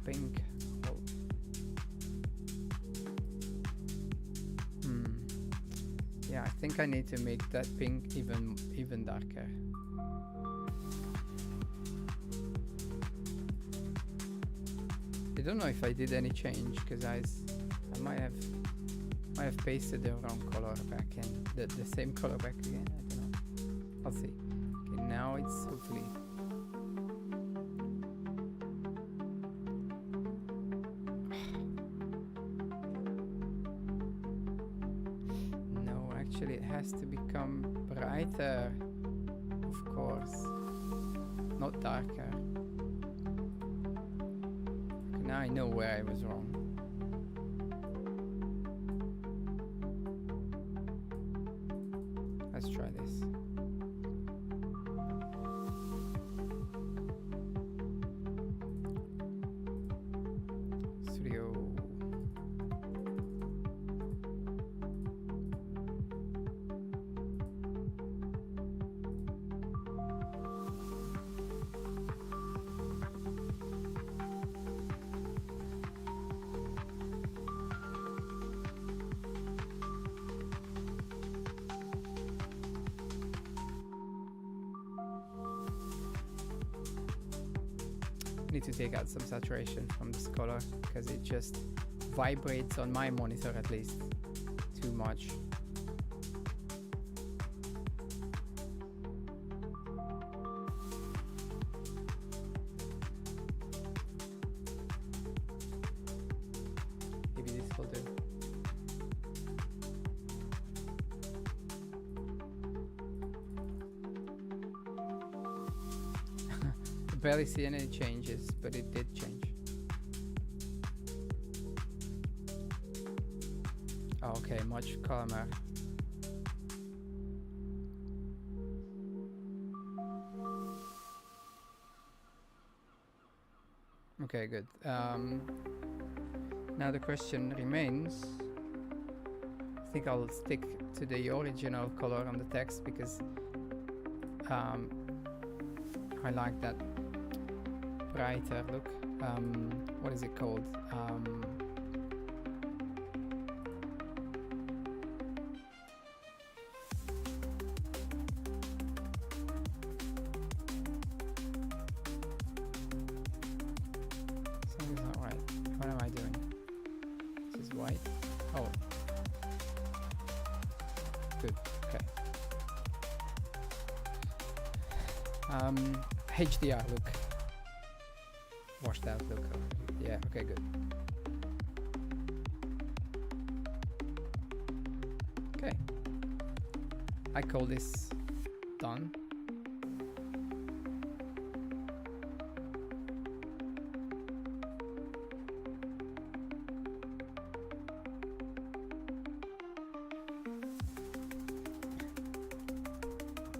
pink. Yeah, I think I need to make that pink even darker. I don't know if I did any change, because I might have pasted the wrong color back in, the same color back again. I don't know. I'll see. Okay, now it's hopefully. No, actually it has to become brighter, of course, not darker. Now I know where I was wrong. Let's try this. Studio. Need to take out some saturation from this color, because it just vibrates on my monitor at least too much. Maybe this will do. Barely see any changes, but it did change. Oh, okay, much calmer. Okay, good. Now the question remains. I think I'll stick to the original color on the text, because I like that brighter look. What is it called? Something's not right. What am I doing? This is white. Oh. Good. Okay. HDR look. Washed out look. Yeah, okay, good. Okay. I call this done.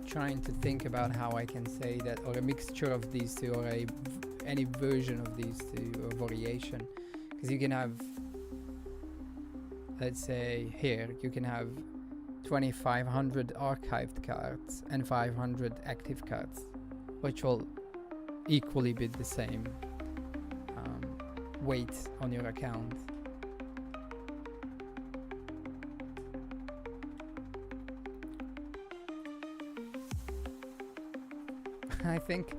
Trying to think about how I can say that, or a mixture of these two, or any version of these two, or variation, because you can have, let's say here you can have 2500 archived cards and 500 active cards, which will equally be the same weight on your account. I think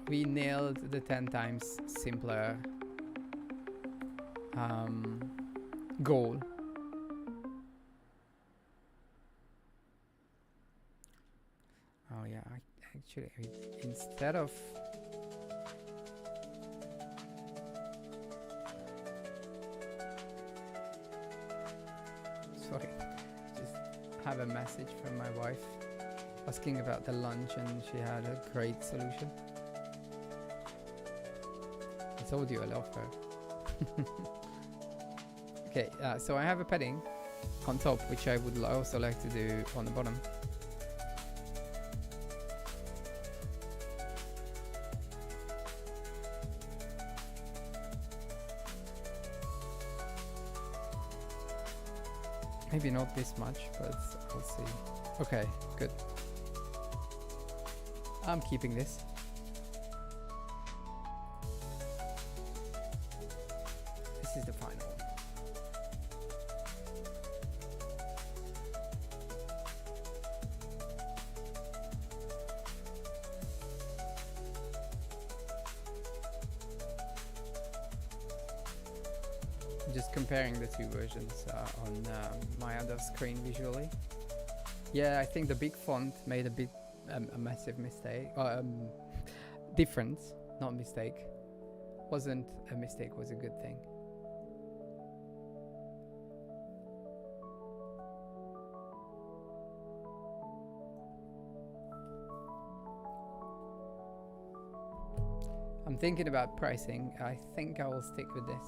we nailed the 10 times simpler goal. Oh yeah, actually, instead of sorry, just have a message from my wife asking about the lunch, and she had a great solution. I told you I love her. Okay, so I have a padding on top, which I would also like to do on the bottom. Maybe not this much, but we'll see. Okay, good. I'm keeping this. This is the final. Just comparing the two versions on my other screen visually. Yeah, I think the big font made a massive mistake. Difference, not mistake. Wasn't a mistake, was a good thing. I'm thinking about pricing. I think I will stick with this.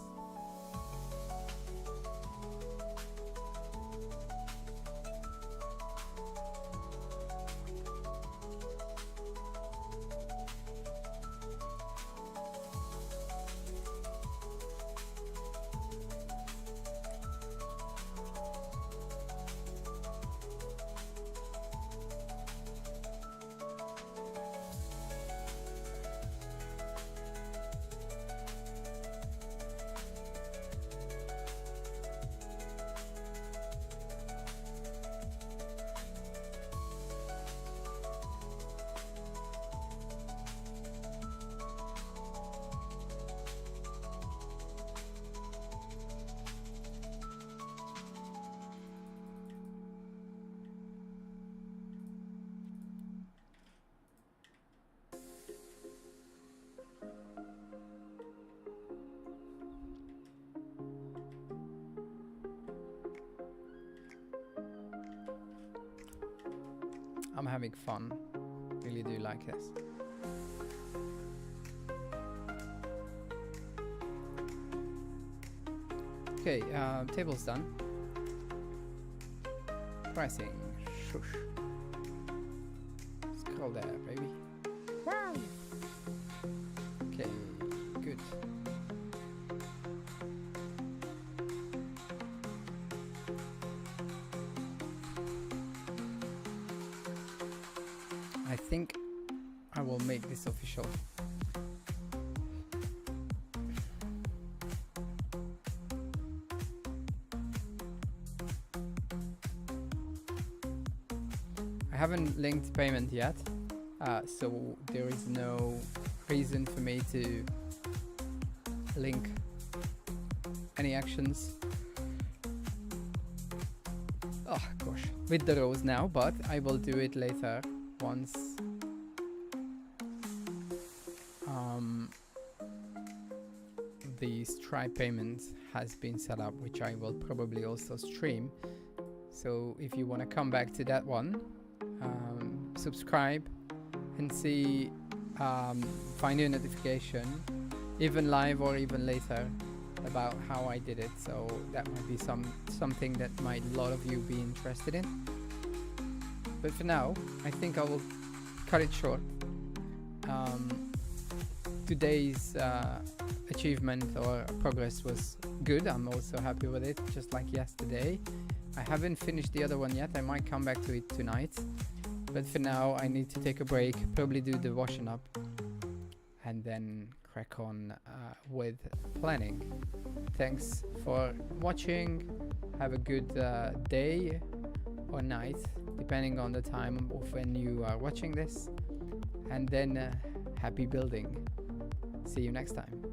I'm having fun. Really do like this. Okay, table's done. Pricing. Shush. Scroll there, baby. Wow. Okay, good. I think I will make this official. I haven't linked payment yet, so there is no reason for me to link any actions. Oh gosh, with the rows now, but I will do it later once the Stripe payment has been set up, which I will probably also stream. So if you want to come back to that one, subscribe and see, find your notification, even live or even later, about how I did it. So that might be something that might a lot of you be interested in. But for now, I think I will cut it short. Today's achievement or progress was good. I'm also happy with it, just like yesterday. I haven't finished the other one yet. I might come back to it tonight. But for now, I need to take a break, probably do the washing up, and then crack on with planning. Thanks for watching. Have a good day or night, depending on the time of when you are watching this. And then happy building. See you next time.